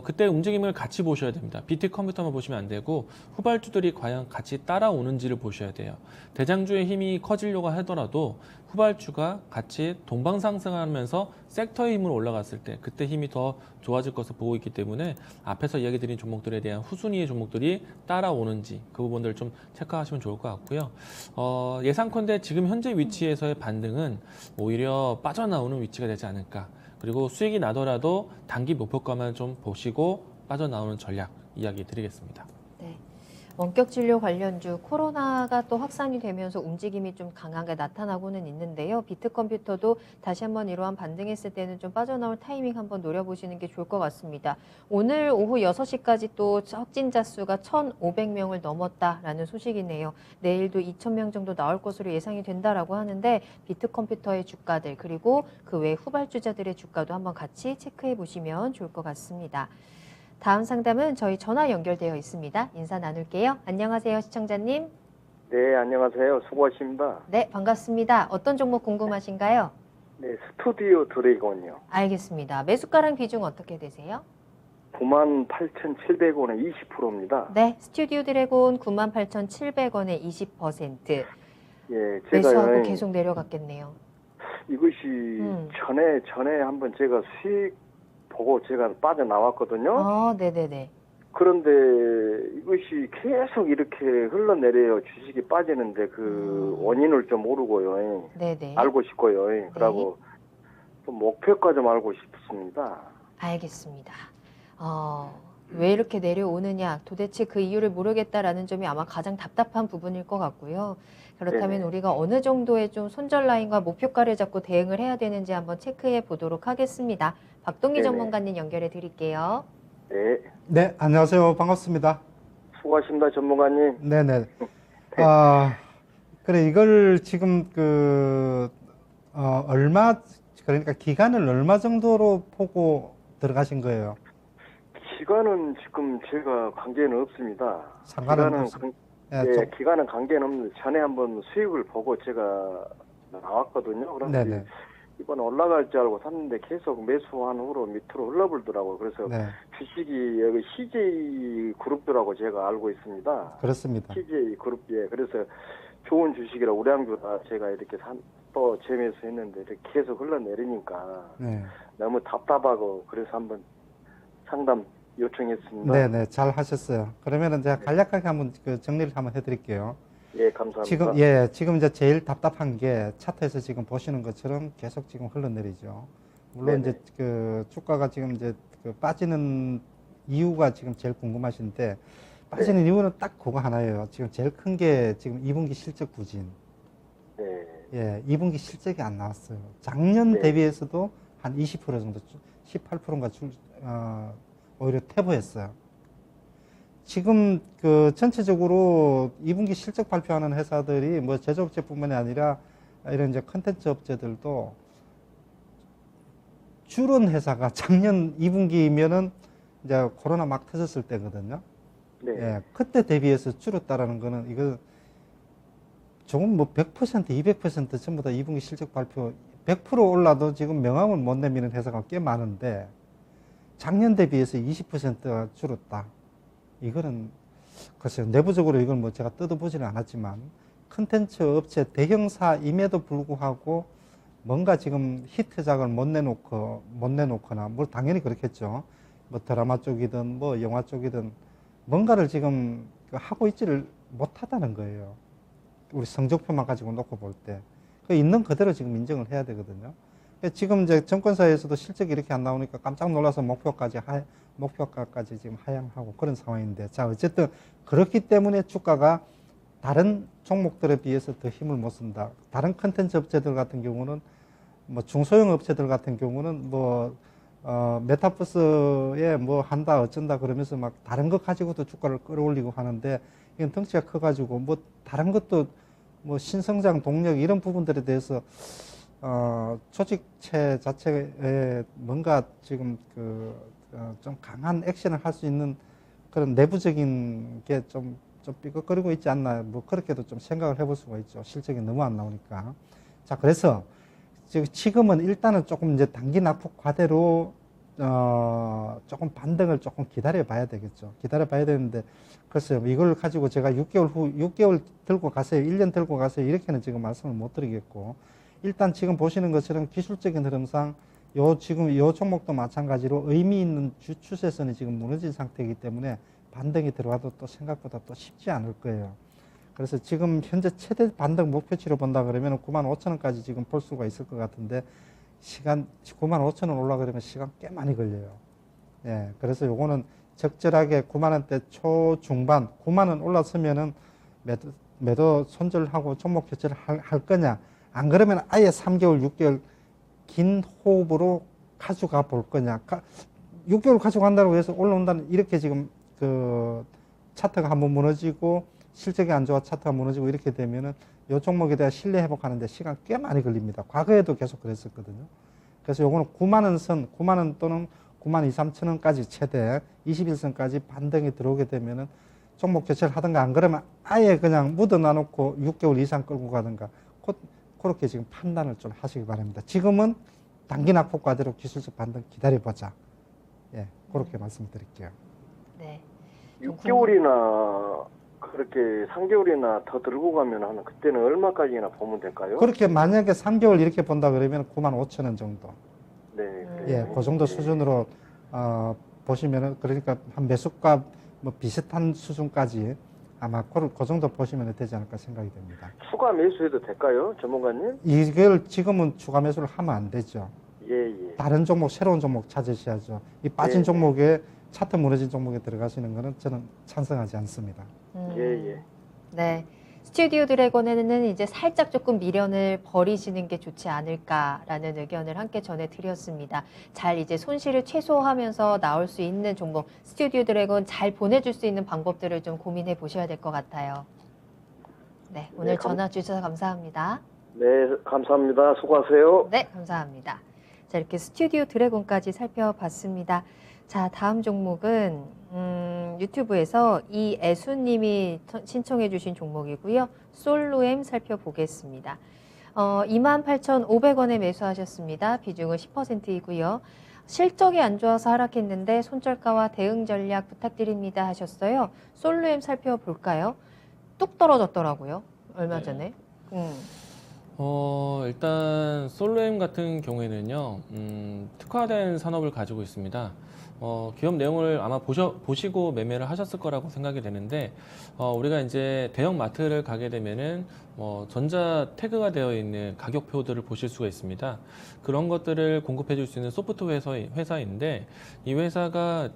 그때 움직임을 같이 보셔야 됩니다. 비트컴퓨터만 보시면 안 되고 후발주들이 과연 같이 따라오는지를 보셔야 돼요. 대장주의 힘이 커지려고 하더라도 후발주가 같이 동방상승하면서 섹터의 힘으로 올라갔을 때 그때 힘이 더 좋아질 것을 보고 있기 때문에 앞에서 이야기 드린 종목들에 대한 후순위의 종목들이 따라오는지 그 부분들을 좀 체크하시면 좋을 것 같고요. 예상컨대 지금 현재 위치에서의 반등은 오히려 빠져나오는 위치가 되지 않을까. 그리고 수익이 나더라도 단기 목표가만 좀 보시고 빠져나오는 전략 이야기 드리겠습니다. 네. 원격 진료 관련주 코로나가 또 확산이 되면서 움직임이 좀 강하게 나타나고는 있는데요. 비트컴퓨터도 다시 한번 이러한 반등했을 때는 좀 빠져나올 타이밍 한번 노려보시는 게 좋을 것 같습니다. 오늘 오후 6시까지 또 확진자 수가 1,500명을 넘었다라는 소식이네요. 내일도 2,000명 정도 나올 것으로 예상이 된다라고 하는데 비트컴퓨터의 주가들 그리고 그 외 후발주자들의 주가도 한번 같이 체크해 보시면 좋을 것 같습니다. 다음 상담은 저희 전화 연결되어 있습니다. 인사 나눌게요. 안녕하세요, 시청자님. 네, 안녕하세요. 수고하십니다. 네, 반갑습니다. 어떤 종목 궁금하신가요? 네, 스튜디오 드래곤이요. 알겠습니다. 매수가랑 비중 어떻게 되세요? 98,700원에 20%입니다. 네, 스튜디오 드래곤 98,700원에 20%. 예, 매수하고 제가 계속 내려갔겠네요. 이것이 음. 전에 한번 제가 수익 보고 제가 빠져나왔거든요. 네네네. 그런데 이것이 계속 이렇게 흘러내려요. 주식이 빠지는데 그 원인을 좀 모르고요. 네네. 알고 싶고요. 그러고 또 목표가 좀 알고 싶습니다. 알겠습니다. 왜 이렇게 내려오느냐, 도대체 그 이유를 모르겠다라는 점이 아마 가장 답답한 부분일 것 같고요. 그렇다면 네네. 우리가 어느 정도의 좀 손절 라인과 목표가를 잡고 대응을 해야 되는지 한번 체크해 보도록 하겠습니다. 박동기 네네. 전문가님 연결해 드릴게요. 네, 네, 안녕하세요. 반갑습니다. 수고하십니다, 전문가님. 네네. 그래, 이걸 지금 그러니까 기간을 얼마 정도로 보고 들어가신 거예요? 기간은 지금 제가 관계는 없습니다. 상관은 기간은 없습니다. 예, 기간은 관계는 없는데 전에 한번 수익을 보고 제가 나왔거든요. 그런데 네네. 이번 올라갈 줄 알고 샀는데 계속 매수한 후로 밑으로 흘러불더라고요. 그래서 네, 주식이 여기 CJ 그룹주라고 제가 알고 있습니다. 그렇습니다. CJ 그룹, 예. 그래서 좋은 주식이라 우량주라 제가 이렇게 또 재매수했는데 이렇게 계속 흘러내리니까 네, 너무 답답하고 그래서 한번 상담 요청했습니다. 네네, 잘 하셨어요. 그러면은 제가 간략하게 한번 정리를 한번 해드릴게요. 예, 감사합니다. 지금 이제 제일 답답한 게 차트에서 지금 보시는 것처럼 계속 지금 흘러내리죠. 물론 네네. 이제 주가가 지금 이제 빠지는 이유가 지금 제일 궁금하신데 빠지는 이유는 딱 그거 하나예요. 지금 제일 큰 게 지금 2분기 실적 부진. 네. 예, 2분기 실적이 안 나왔어요. 작년 네. 대비해서도 한 20% 정도, 18%인가 오히려 퇴보했어요. 지금 전체적으로 2분기 실적 발표하는 회사들이 뭐 제조업체뿐만이 아니라 이런 이제 컨텐츠 업체들도 줄은 회사가 작년 2분기면은 이제 코로나 막 터졌을 때거든요. 네. 예, 그때 대비해서 줄었다라는 거는 이거 조금 뭐 100%, 200% 전부 다 2분기 실적 발표 100% 올라도 지금 명함을 못 내미는 회사가 꽤 많은데 작년 대비해서 20%가 줄었다. 이거는 글쎄요, 내부적으로 이걸 뭐 제가 뜯어보지는 않았지만 컨텐츠 업체 대형사임에도 불구하고 뭔가 지금 히트작을 못 내놓거나 뭐 당연히 그렇겠죠. 뭐 드라마 쪽이든 뭐 영화 쪽이든 뭔가를 지금 하고 있지를 못하다는 거예요. 우리 성적표만 가지고 놓고 볼 때. 있는 그대로 지금 인정을 해야 되거든요. 지금 이제 정권사에서도 실적이 이렇게 안 나오니까 깜짝 놀라서 목표가까지 지금 하향하고 그런 상황인데. 자, 어쨌든 그렇기 때문에 주가가 다른 종목들에 비해서 더 힘을 못 쓴다. 다른 컨텐츠 업체들 같은 경우는 뭐 중소형 업체들 같은 경우는 메타버스에 뭐 한다 어쩐다 그러면서 막 다른 것 가지고도 주가를 끌어올리고 하는데 이건 덩치가 커가지고 뭐 다른 것도 뭐 신성장 동력 이런 부분들에 대해서 조직체 자체에 뭔가 지금 좀 강한 액션을 할 수 있는 그런 내부적인 게 좀 삐걱거리고 있지 않나 뭐 그렇게도 좀 생각을 해볼 수가 있죠. 실적이 너무 안 나오니까. 자, 그래서 지금은 일단은 조금 이제 단기 낙폭 과대로 조금 반등을 조금 기다려 봐야 되겠죠. 기다려 봐야 되는데 글쎄요, 이걸 가지고 제가 6개월 들고 가세요, 1년 들고 가세요 이렇게는 지금 말씀을 못 드리겠고, 일단 지금 보시는 것처럼 기술적인 흐름상 지금 요 종목도 마찬가지로 의미 있는 추세선이 지금 무너진 상태이기 때문에 반등이 들어와도 또 생각보다 또 쉽지 않을 거예요. 그래서 지금 현재 최대 반등 목표치로 본다 그러면 95,000원까지 지금 볼 수가 있을 것 같은데 95,000원 올라가려면 시간 꽤 많이 걸려요. 예, 그래서 요거는 적절하게 9만 원대 초중반, 9만 원 올랐으면은 매도 손절하고 종목 교체를 할 거냐? 안 그러면 아예 3개월, 6개월 긴 호흡으로 가져가 볼 거냐? 6개월 가져간다고 해서 올라온다는 이렇게 지금 그 차트가 한번 무너지고 실적이 안 좋아 차트가 무너지고 이렇게 되면은 요 종목에 대한 신뢰 회복하는데 시간 꽤 많이 걸립니다. 과거에도 계속 그랬었거든요. 그래서 요거는 9만 원 선, 9만 원 또는 9만 2, 3천 원까지 최대 21선까지 반등이 들어오게 되면은 종목 교체를 하든가 안 그러면 아예 그냥 묻어놔 놓고 6개월 이상 끌고 가든가 그렇게 지금 판단을 좀 하시기 바랍니다. 지금은 단기 낙폭과대로 기술적 반등 기다려보자. 예, 그렇게 말씀드릴게요. 네. 6개월이나 그렇게 3개월이나 더 들고 가면 하는 그때는 얼마까지나 보면 될까요? 그렇게 만약에 3개월 이렇게 본다 그러면 9만 5천 원 정도. 네, 그래요. 예, 그 정도 수준으로 보시면은 그러니까 한 매수가 뭐 비슷한 수준까지 아마 그 정도 보시면 되지 않을까 생각이 됩니다. 추가 매수해도 될까요, 전문가님? 이걸 지금은 추가 매수를 하면 안 되죠. 예, 예. 다른 종목, 새로운 종목 찾으셔야죠. 이 빠진 네. 종목에 차트 무너진 종목에 들어가시는 거는 저는 찬성하지 않습니다. 예, 예. 네. 스튜디오 드래곤에는 이제 살짝 조금 미련을 버리시는 게 좋지 않을까라는 의견을 함께 전해드렸습니다. 잘 이제 손실을 최소화하면서 나올 수 있는 종목, 스튜디오 드래곤 잘 보내줄 수 있는 방법들을 좀 고민해 보셔야 될 것 같아요. 네, 오늘 네, 전화 주셔서 감사합니다. 네, 감사합니다. 수고하세요. 네, 감사합니다. 자, 이렇게 스튜디오 드래곤까지 살펴봤습니다. 자, 다음 종목은 유튜브에서 이애수님이 신청해 주신 종목이고요. 솔루엠 살펴보겠습니다. 28,500원에 매수하셨습니다. 비중은 10%이고요. 실적이 안 좋아서 하락했는데 손절가와 대응 전략 부탁드립니다 하셨어요. 솔루엠 살펴볼까요? 뚝 떨어졌더라고요. 얼마 전에. 일단 솔루엠 같은 경우에는요, 특화된 산업을 가지고 있습니다. 기업 내용을 아마 보시고 매매를 하셨을 거라고 생각이 되는데, 우리가 이제 대형 마트를 가게 되면은, 전자 태그가 되어 있는 가격표들을 보실 수가 있습니다. 그런 것들을 공급해 줄 수 있는 소프트웨어 회사인데, 이 회사가,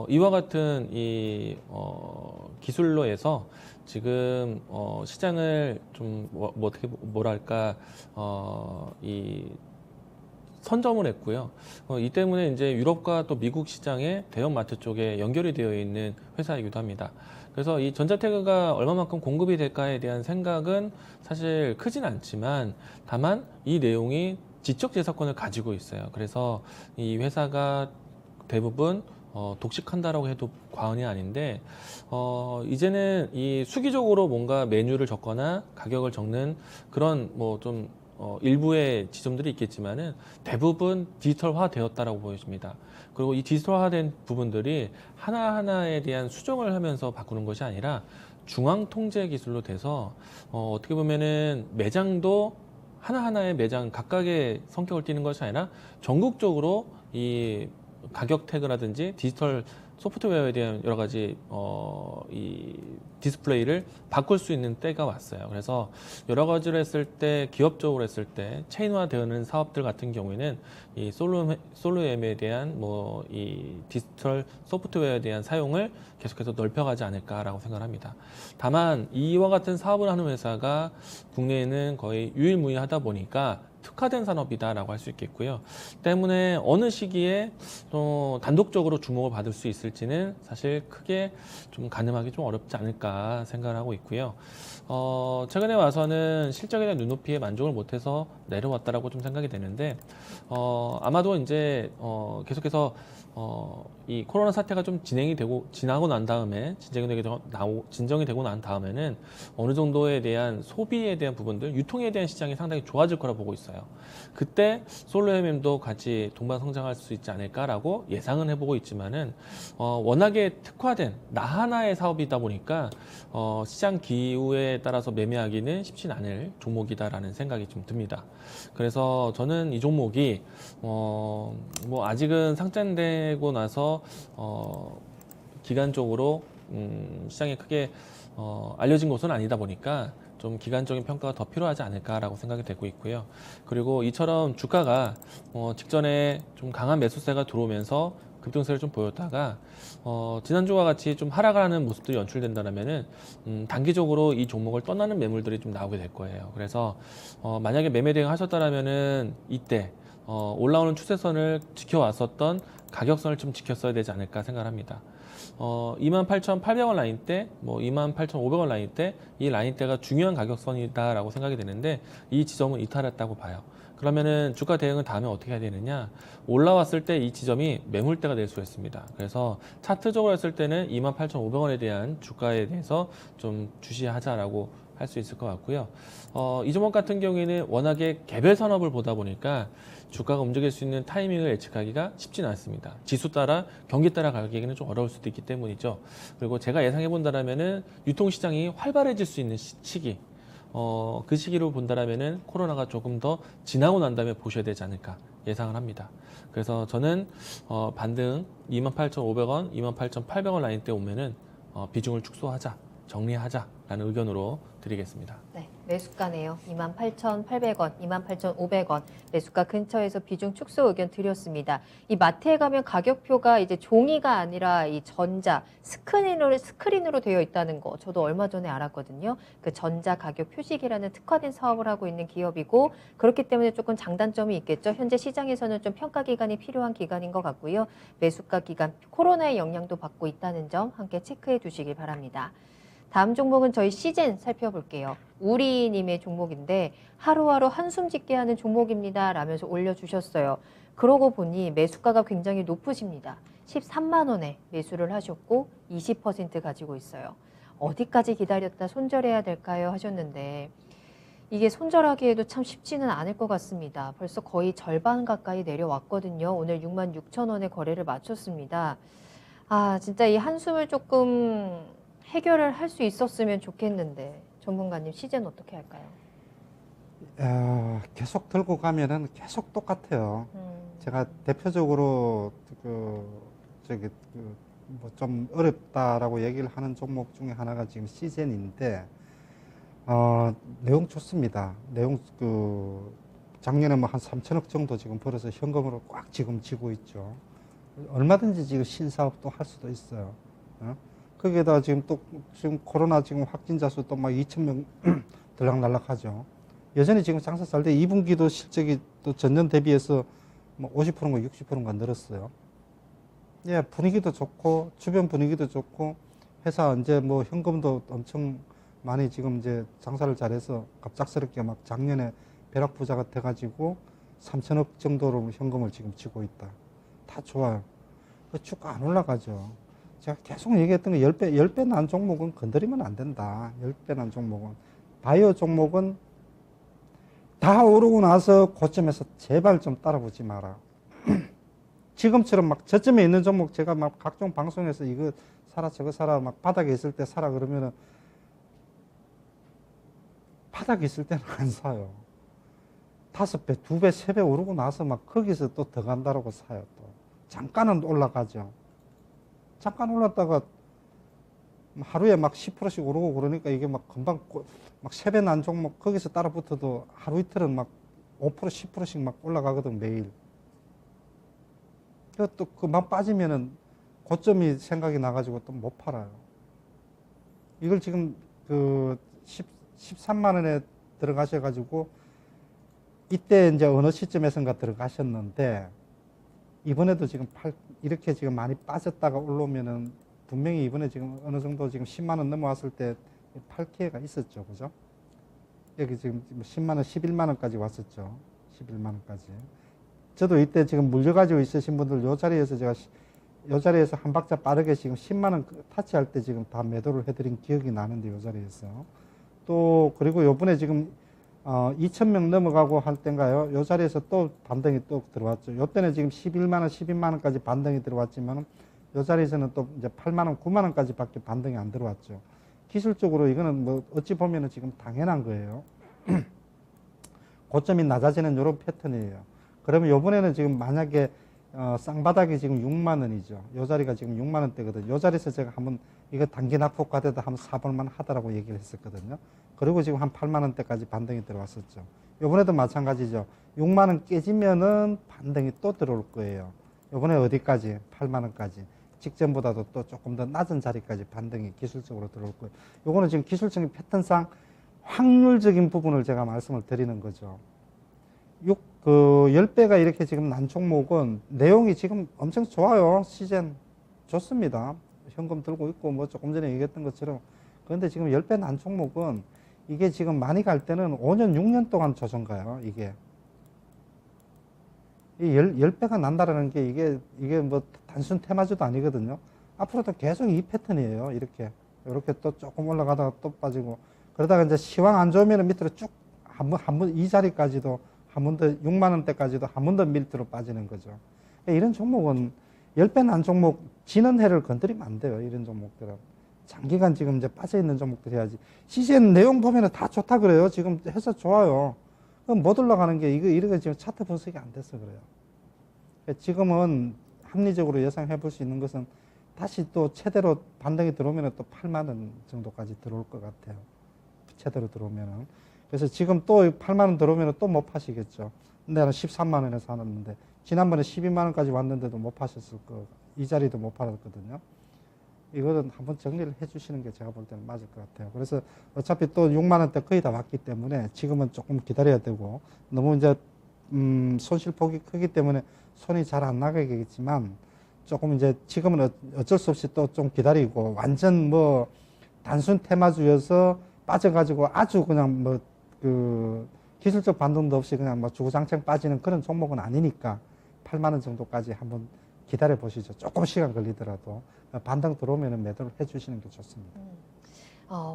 이와 같은 기술로 해서 지금, 시장을 좀, 어떻게, 뭐랄까, 선점을 했고요. 이 때문에 이제 유럽과 또 미국 시장의 대형마트 쪽에 연결이 되어 있는 회사이기도 합니다. 그래서 이 전자태그가 얼마만큼 공급이 될까에 대한 생각은 사실 크진 않지만 다만 이 내용이 지적재산권을 가지고 있어요. 그래서 이 회사가 대부분 독식한다라고 해도 과언이 아닌데, 이제는 이 수기적으로 뭔가 메뉴를 적거나 가격을 적는 그런 일부의 지점들이 있겠지만은 대부분 디지털화 되었다라고 보여집니다. 그리고 이 디지털화된 부분들이 하나하나에 대한 수정을 하면서 바꾸는 것이 아니라 중앙 통제 기술로 돼서 어떻게 보면은 매장도 하나하나의 매장 각각의 성격을 띠는 것이 아니라 전국적으로 이 가격 태그라든지 디지털 소프트웨어에 대한 여러 가지 이 디스플레이를 바꿀 수 있는 때가 왔어요. 그래서 여러 가지로 했을 때 기업적으로 했을 때 체인화되는 사업들 같은 경우에는 이 솔루엠에 대한 이 디지털 소프트웨어에 대한 사용을 계속해서 넓혀가지 않을까라고 생각합니다. 다만 이와 같은 사업을 하는 회사가 국내에는 거의 유일무이하다 보니까 특화된 산업이다라고 할 수 있겠고요. 때문에 어느 시기에 또 단독적으로 주목을 받을 수 있을지는 사실 크게 좀 가늠하기 좀 어렵지 않을까 생각을 하고 있고요. 최근에 와서는 실적에 대한 눈높이에 만족을 못해서 내려왔다라고 좀 생각이 되는데, 아마도 이제 계속해서 이 코로나 사태가 좀 지나고 난 다음에 진정이 되고 난 다음에는 어느 정도에 대한 소비에 대한 부분들, 유통에 대한 시장이 상당히 좋아질 거라 보고 있어요. 그때 솔루엠도 같이 동반 성장할 수 있지 않을까라고 예상은 해보고 있지만은 워낙에 특화된 나 하나의 사업이다 보니까 시장 기후에 따라서 매매하기는 쉽진 않을 종목이다라는 생각이 좀 듭니다. 그래서 저는 이 종목이 아직은 상장되고 나서 기간적으로 시장에 크게 알려진 것은 아니다 보니까 좀 기간적인 평가가 더 필요하지 않을까라고 생각이 되고 있고요. 그리고 이처럼 주가가 직전에 좀 강한 매수세가 들어오면서 급등세를 좀 보였다가 지난주와 같이 좀 하락을 하는 모습들이 연출된다면은 단기적으로 이 종목을 떠나는 매물들이 좀 나오게 될 거예요. 그래서 만약에 매매 대응 하셨다라면은 이때 올라오는 추세선을 지켜왔었던 가격선을 좀 지켰어야 되지 않을까 생각합니다. 28,800원 라인대, 28,500원 라인대, 이 라인대가 중요한 가격선이다라고 생각이 되는데 이 지점은 이탈했다고 봐요. 그러면은 주가 대응은 다음에 어떻게 해야 되느냐? 올라왔을 때 이 지점이 매물대가 될 수 있습니다. 그래서 차트적으로 했을 때는 28,500원에 대한 주가에 대해서 좀 주시하자라고 할 수 있을 것 같고요. 이 종목 같은 경우에는 워낙에 개별 산업을 보다 보니까 주가가 움직일 수 있는 타이밍을 예측하기가 쉽지는 않습니다. 지수 따라 경기 따라 가기에는 좀 어려울 수도 있기 때문이죠. 그리고 제가 예상해 본다라면은 유통시장이 활발해질 수 있는 시기, 그 시기로 본다라면은 코로나가 조금 더 지나고 난 다음에 보셔야 되지 않을까 예상을 합니다. 그래서 저는 반등 28,500원, 28,800원 라인 때 오면은 비중을 축소하자, 정리하자라는 의견으로 드리겠습니다. 네, 매수가네요. 28,800원, 28,500원 매수가 근처에서 비중 축소 의견 드렸습니다. 이 마트에 가면 가격표가 이제 종이가 아니라 이 전자 스크린으로 되어 있다는 거 저도 얼마 전에 알았거든요. 그 전자 가격 표식이라는 특화된 사업을 하고 있는 기업이고 그렇기 때문에 조금 장단점이 있겠죠. 현재 시장에서는 좀 평가 기간이 필요한 기간인 것 같고요. 매수가 기간 코로나의 영향도 받고 있다는 점 함께 체크해 두시길 바랍니다. 다음 종목은 저희 시젠 살펴볼게요. 우리님의 종목인데 하루하루 한숨 짓게 하는 종목입니다 라면서 올려주셨어요. 그러고 보니 매수가가 굉장히 높으십니다. 13만 원에 매수를 하셨고 20% 가지고 있어요. 어디까지 기다렸다 손절해야 될까요 하셨는데 이게 손절하기에도 참 쉽지는 않을 것 같습니다. 벌써 거의 절반 가까이 내려왔거든요. 오늘 66,000원에 거래를 마쳤습니다. 진짜 이 한숨을 조금 해결을 할 수 있었으면 좋겠는데 전문가님 시즌 어떻게 할까요? 계속 들고 가면은 계속 똑같아요. 제가 대표적으로 좀 어렵다라고 얘기를 하는 종목 중에 하나가 지금 시젠인데 내용 좋습니다. 내용 작년에 뭐 한 3천억 정도 지금 벌어서 현금으로 꽉 지금 쥐고 있죠. 얼마든지 지금 신사업도 할 수도 있어요. 거기에다 지금 코로나 지금 확진자 수 또 막 2,000명 들락날락하죠. 여전히 지금 장사 잘 돼 2분기도 실적이 또 전년 대비해서 뭐 50%인가 60%인가 늘었어요. 예, 분위기도 좋고 주변 분위기도 좋고 회사 이제 뭐 현금도 엄청 많이 지금 이제 장사를 잘해서 갑작스럽게 막 작년에 벼락부자가 돼가지고 3천억 정도로 현금을 지금 쥐고 있다. 다 좋아요. 쭉 안 올라가죠. 제가 계속 얘기했던 거 10배 난 종목은 건드리면 안 된다. 10배 난 종목은. 바이오 종목은 다 오르고 나서 고점에서 제발 좀 따라붙지 마라. 지금처럼 막 저점에 있는 종목 제가 막 각종 방송에서 이거 사라 저거 사라 막 바닥에 있을 때 사라 그러면은 바닥에 있을 때는 안 사요. 5배, 2배, 3배 오르고 나서 막 거기서 또 더 간다라고 사요. 또 잠깐은 올라가죠. 잠깐 올랐다가 하루에 막 10%씩 오르고 그러니까 이게 막 금방 막 3배 난 종목 거기서 따라 붙어도 하루 이틀은 막 5%, 10%씩 막 올라가거든, 매일. 또 그만 빠지면은 고점이 생각이 나가지고 또 못 팔아요. 이걸 지금 13만 원에 들어가셔가지고 이때 이제 어느 시점에선가 들어가셨는데 이번에도 지금 이렇게 지금 많이 빠졌다가 올라오면은 분명히 이번에 지금 어느 정도 지금 10만 원 넘어왔을 때 팔 기회가 있었죠. 그죠? 여기 지금 10만 원, 11만 원까지 왔었죠. 11만 원까지. 저도 이때 지금 물려가지고 있으신 분들 요 자리에서 제가 요 자리에서 한 박자 빠르게 지금 10만 원 타치할 때 지금 다 매도를 해드린 기억이 나는데 요 자리에서. 또 그리고 요번에 지금 2,000명 넘어가고 할 때인가요? 요 자리에서 또 반등이 또 들어왔죠. 요 때는 지금 11만 원, 12만 원까지 반등이 들어왔지만 요 자리에서는 또 이제 8만 원, 9만 원까지 밖에 반등이 안 들어왔죠. 기술적으로 이거는 뭐 어찌 보면은 지금 당연한 거예요. 고점이 낮아지는 이런 패턴이에요. 그러면 요번에는 지금 만약에 쌍바닥이 지금 6만 원이죠. 요 자리가 지금 6만 원대거든요. 요 자리에서 제가 한번 이거 단기 낙폭과대도 한번 사볼만 하다라고 얘기를 했었거든요. 그리고 지금 한 8만 원대까지 반등이 들어왔었죠. 요번에도 마찬가지죠. 6만 원 깨지면은 반등이 또 들어올 거예요. 요번에 어디까지? 8만 원까지. 직전보다도 또 조금 더 낮은 자리까지 반등이 기술적으로 들어올 거예요. 요거는 지금 기술적인 패턴상 확률적인 부분을 제가 말씀을 드리는 거죠. 10배가 이렇게 지금 난 종목은 내용이 지금 엄청 좋아요. 시즌 좋습니다. 현금 들고 있고 뭐 조금 전에 얘기했던 것처럼. 그런데 지금 10배 난 종목은 이게 지금 많이 갈 때는 5년, 6년 동안 조정가요, 이게. 이 10배가 난다라는 게 이게 뭐 단순 테마주도 아니거든요. 앞으로도 계속 이 패턴이에요. 이렇게 또 조금 올라가다가 또 빠지고. 그러다가 이제 시황 안 좋으면 밑으로 쭉 이 자리까지도 한 번 더 6만 원대까지도 한 번 더 밑으로 빠지는 거죠. 이런 종목은 10배 난 종목 지는 해를 건드리면 안 돼요. 이런 종목들은. 장기간 지금 이제 빠져있는 종목들 해야지. CGN 내용 보면은 다 좋다 그래요. 지금 해서 좋아요. 그럼 못 올라가는 게 이거 지금 차트 분석이 안 돼서 그래요. 지금은 합리적으로 예상해 볼 수 있는 것은 다시 또 최대로 반등이 들어오면 또 8만 원 정도까지 들어올 것 같아요. 최대로 들어오면은. 그래서 지금 또 8만 원 들어오면 또 못 파시겠죠. 내가 13만 원에 사놨는데 지난번에 12만 원까지 왔는데도 못 파셨을 거, 이 자리도 못 팔았거든요. 이거는 한번 정리를 해 주시는 게 제가 볼 때는 맞을 것 같아요. 그래서 어차피 또 6만 원대 거의 다 왔기 때문에 지금은 조금 기다려야 되고, 너무 이제 손실폭이 크기 때문에 손이 잘 안 나가겠지만 조금 이제 지금은 어쩔 수 없이 또 좀 기다리고, 완전 뭐 단순 테마주여서 빠져가지고 아주 그냥 뭐 기술적 반등도 없이 그냥 뭐 주구장창 빠지는 그런 종목은 아니니까 8만 원 정도까지 한번 기다려 보시죠. 조금 시간 걸리더라도 반등 들어오면 매도를 해 주시는 게 좋습니다.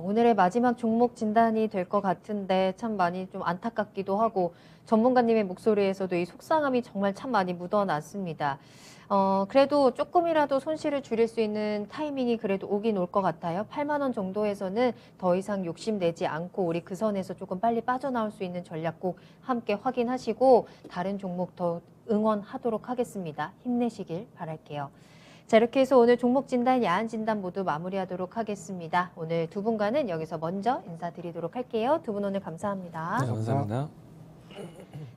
오늘의 마지막 종목 진단이 될 것 같은데 참 많이 좀 안타깝기도 하고, 전문가님의 목소리에서도 이 속상함이 정말 참 많이 묻어났습니다. 그래도 조금이라도 손실을 줄일 수 있는 타이밍이 그래도 오긴 올 것 같아요. 8만 원 정도에서는 더 이상 욕심내지 않고 우리 그 선에서 조금 빨리 빠져나올 수 있는 전략 꼭 함께 확인하시고 다른 종목 더 응원하도록 하겠습니다. 힘내시길 바랄게요. 자, 이렇게 해서 오늘 종목 진단, 야한 진단 모두 마무리하도록 하겠습니다. 오늘 두 분과는 여기서 먼저 인사드리도록 할게요. 두 분 오늘 감사합니다. 네, 감사합니다.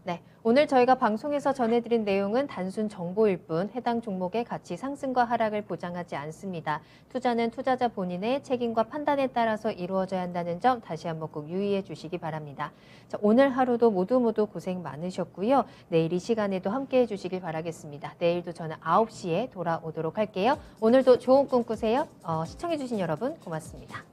네, 오늘 저희가 방송에서 전해드린 내용은 단순 정보일 뿐 해당 종목의 가치 상승과 하락을 보장하지 않습니다. 투자는 투자자 본인의 책임과 판단에 따라서 이루어져야 한다는 점 다시 한번 꼭 유의해 주시기 바랍니다. 자, 오늘 하루도 모두 고생 많으셨고요. 내일 이 시간에도 함께해 주시길 바라겠습니다. 내일도 저는 9시에 돌아오도록 할게요. 오늘도 좋은 꿈 꾸세요. 시청해 주신 여러분 고맙습니다.